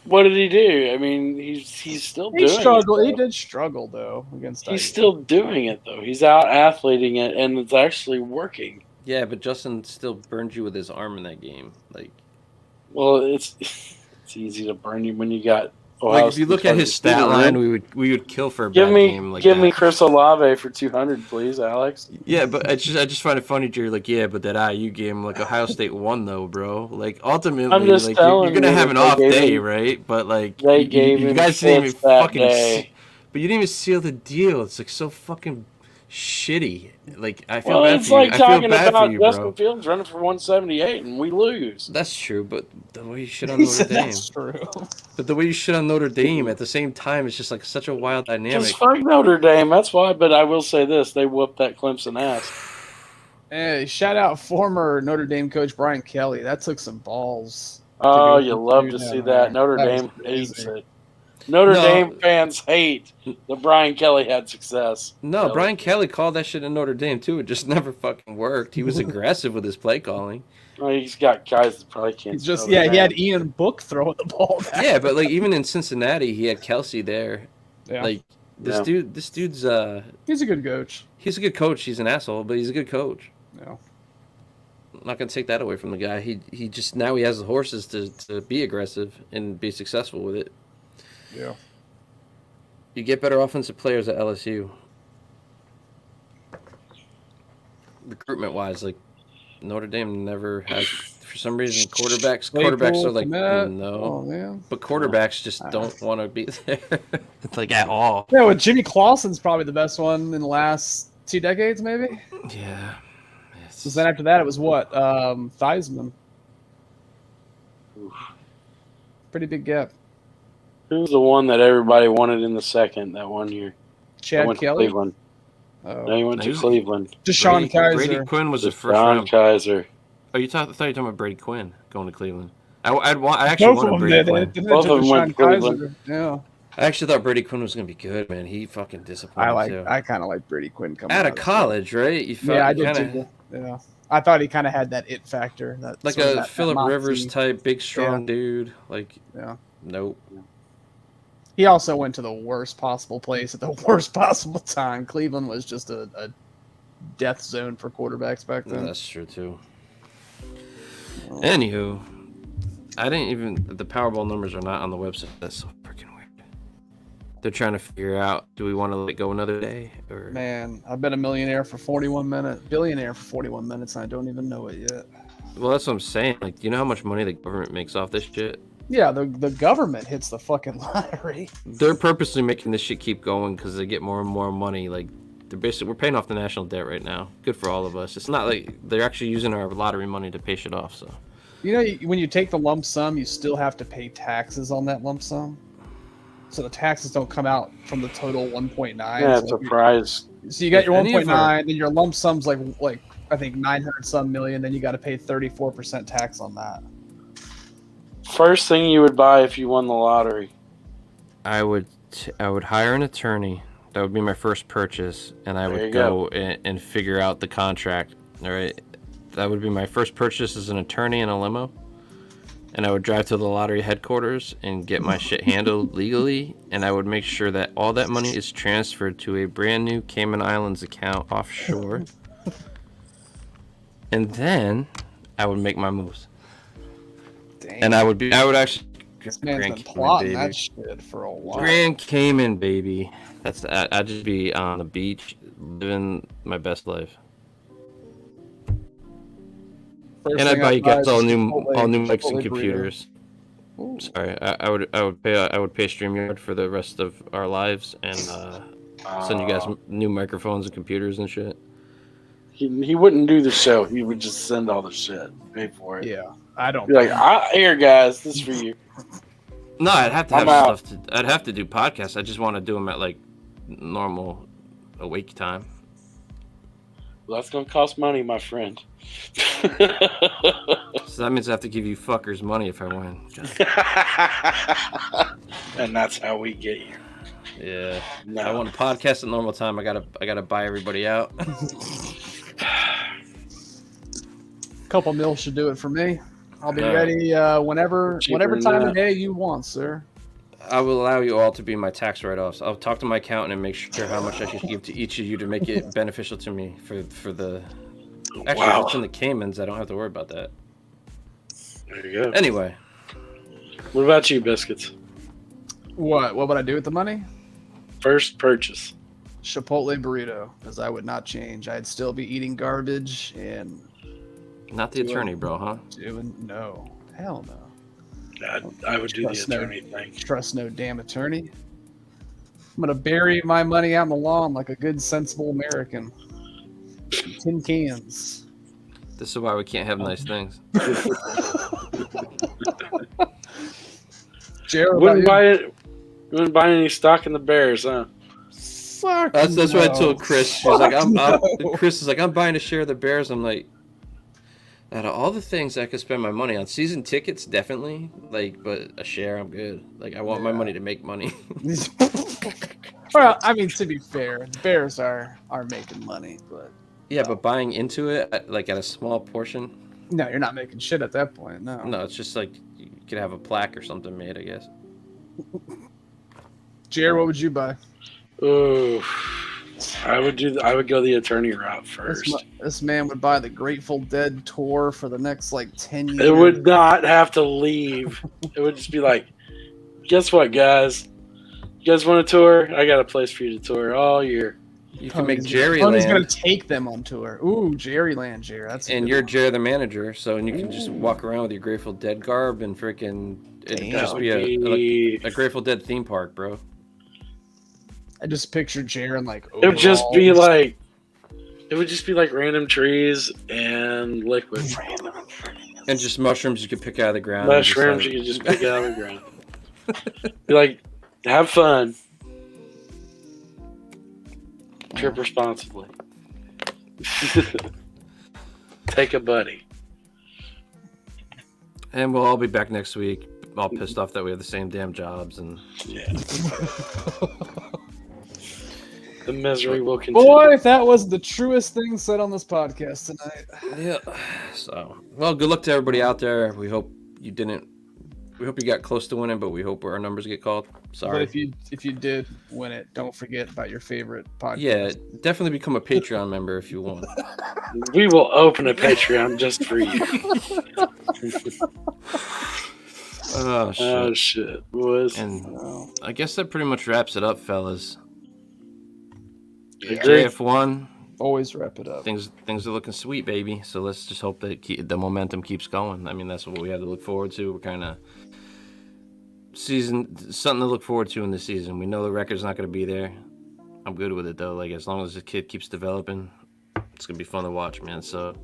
What did he do? I mean, he's still He doing struggled. it. He did struggle though against. He's IU. still doing it though. He's out athleting it, and it's actually working. yeah, but Justin still burned you with his arm in that game. Like Well, it's easy to burn you when you got. Ohio if you look State at his stat receiver, line, right? we would kill for a Give bad me game like give that. me Chris Olave for 200, please, Alex. Yeah, but I just find it funny, Jerry. Like, yeah, but that IU game, like Ohio State won though, bro. Like, ultimately, I'm just like telling you're gonna you have an that they off gave day, him- right? But like, They you gave him guys didn't even fits that fucking. day. But you didn't even seal the deal. It's like so fucking shitty. Like, I feel Well, bad it's for you. like I feel talking bad about for you, Justin bro. Fields running for 178 and we lose. That's true, but the way you shit on He Notre said Dame, that's true. but the way you shit on Notre Dame at the same time, it's just like such a wild dynamic. Just fuck Notre Dame. That's why. But I will say this: they whooped that Clemson ass. Hey, shout out former Notre Dame coach Brian Kelly. That took some balls. Oh, go you for love two to down see there. that. Notre That was Dame crazy. hates it. Notre No. Dame fans hate that Brian Kelly had success. No, Kelly. Brian Kelly called that shit in Notre Dame too. It just never fucking worked. He was aggressive with his play calling. Well, he's got guys that probably can't. He's just spell his he had name. Ian Book throwing the ball back. Yeah, but like even in Cincinnati, he had Kelsey there. Yeah. Like this Yeah. dude's He's a good coach. he's a good coach. He's an asshole, but he's a good coach. Yeah. I'm not gonna take that away from the guy. He just now he has the horses to be aggressive and be successful with it. Yeah. You get better offensive players at LSU. Recruitment wise, like Notre Dame never has for some reason quarterbacks Claypool, are like Kmet. no. Oh man. But quarterbacks just don't want to be there. It's like at all. Yeah, well, Jimmy Clausen's probably the best one in the last 2 decades, maybe. Yeah. So then after that, it was what? Theismann. Pretty big gap. Who's the one that everybody wanted in the second that one year? Chad went Kelly. To Cleveland. Oh. No, he went to Cleveland. Deshaun Kaiser. Brady Quinn was the first Deshaun round. Kaiser. Oh, I thought you were talking about Brady Quinn going to Cleveland. I actually Both of wanted them Brady did. Quinn. Both of them went to Cleveland. Yeah. I actually thought Brady Quinn was going to be good, man. He fucking disappointed too. I kind of like Brady Quinn coming Out of college, right? You felt Yeah, I you did kinda, too. Yeah. I thought he kind of had that it factor. That like sort of a that Phillip moxie. Rivers type, big, strong dude. Like, Yeah. nope. He also went to the worst possible place at the worst possible time. Cleveland was just a death zone for quarterbacks back Yeah, then. that's true too. Oh. Anywho, I didn't even. The Powerball numbers are not on the website. That's so freaking weird. They're trying to figure out: do we want to let it go another day, or Man, I've been a millionaire for 41 minutes, billionaire for 41 minutes, and I don't even know it yet. Well, that's what I'm saying. Like, do you know how much money the government makes off this shit? Yeah, the government hits the fucking lottery. They're purposely making this shit keep going because they get more and more money. Like, we're paying off the national debt right now. Good for all of us. It's not like they're actually using our lottery money to pay shit off. So, You know, when you take the lump sum, you still have to pay taxes on that lump sum. So the taxes don't come out from the total 1.9. Yeah, it's a prize. So you got If your any of 1.9, then your lump sum's like I think 900 some million. Then you got to pay 34% tax on that. First thing you would buy if you won the lottery. I would hire an attorney. That would be my first purchase, and I There you would go and figure out the contract. All right, that would be my first purchase as an attorney in a limo, and I would drive to the lottery headquarters and get my shit handled legally, and I would make sure that all that money is transferred to a brand new Cayman Islands account offshore, and then I would make my moves, Damn. and I would actually. This man's Grand been Cayman, plotting baby. that shit for a while. Grand Cayman, baby. I'd just be on the beach, living my best life. First And I'd thing buy you guys is all new Chipotle mics and burrito. computers. Ooh. Sorry, I would pay StreamYard for the rest of our lives and send you guys new microphones and computers and shit. He wouldn't do the show. He would just send all the shit. Pay for it. Yeah, I don't. Be like, here, guys, this is for you. No, I'd have to have I'm out. stuff. I'd have to do podcasts. I just want to do them at like normal awake time. Well, that's going to cost money, my friend. So that means I have to give you fuckers money if I win. And that's how we get you. Yeah. No. I want a podcast at normal time. I gotta buy everybody out. Couple mil should do it for me. I'll be Yeah. ready whenever Cheaper than time that. of day you want, sir. I will allow you all to be my tax write-offs. I'll talk to my accountant and make sure how much I should give to each of you to make it beneficial to me for the. Actually, Wow. if it's in the Caymans, I don't have to worry about that. There you go. Anyway, What about you, Biscuits? What would I do with the money? First purchase. Chipotle burrito, because I would not change. I'd still be eating garbage and not the attorney, bro, huh? doing no. Hell no. I would do the Trust no- attorney thing. Trust no damn attorney. I'm gonna bury my money out in the lawn like a good, sensible American. Tin cans. This is why we can't have nice things. Jared, Wouldn't buy any stock in the Bears, huh? Fuck. That's what I no. told Chris. She was like, Fuck no. Chris is like, I'm buying a share of the Bears. I'm like, out of all the things I could spend my money on, season tickets definitely, like, but a share, I'm good. Like, I want my money to make money. Well, I mean, to be fair, the Bears are making money, but Yeah, but buying into it, like at a small portion, no, you're not making shit at that point. No. no, it's just like you could have a plaque or something made, I guess. Jared, what would you buy? Ooh, I would go the attorney route first. This man would buy the Grateful Dead tour for the next like 10 years. It would not have to leave. It would just be like, guess what, guys? You guys want a tour? I got a place for you to tour all year. You can make Tony's Jerryland. gonna take them on tour. Ooh, Jerryland, Jerry. That's And you're Jerry the manager, so and you can just walk around with your Grateful Dead garb and freaking it'd just be a Grateful Dead theme park, bro. I just picture Jerry in like It would just be like random trees and liquid. And just mushrooms you could pick out of the ground. Mushrooms you could just pick out of the ground. Be like, have fun. Trip responsibly. Take a buddy. And we'll all be back next week, all pissed off that we have the same damn jobs and Yeah. The misery will continue. Boy, if that was the truest thing said on this podcast tonight. yeah. So, well, good luck to everybody out there. We hope you got close to winning, but we hope our numbers get called. Sorry. But if you did win it, don't forget about your favorite podcast. Yeah, definitely become a Patreon member if you want. We will open a Patreon just for you. Oh shit. Oh shit, boys. And I guess that pretty much wraps it up, fellas. Yeah. JF1. Always wrap it up. Things are looking sweet, baby. So let's just hope that the momentum keeps going. I mean, that's what we have to look forward to. We're kind of something to look forward to in this season. We know the record's not going to be there. I'm good with it though. Like as long as the kid keeps developing, it's gonna be fun to watch, man. So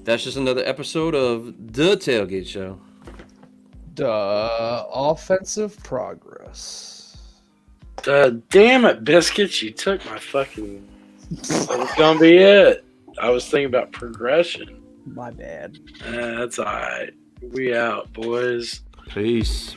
that's just another episode of The Tailgate Show. Offensive progress. Damn it, Biscuits! You took my fucking. That was gonna be it. I was thinking about progression. My bad. That's alright. We out, boys. Peace.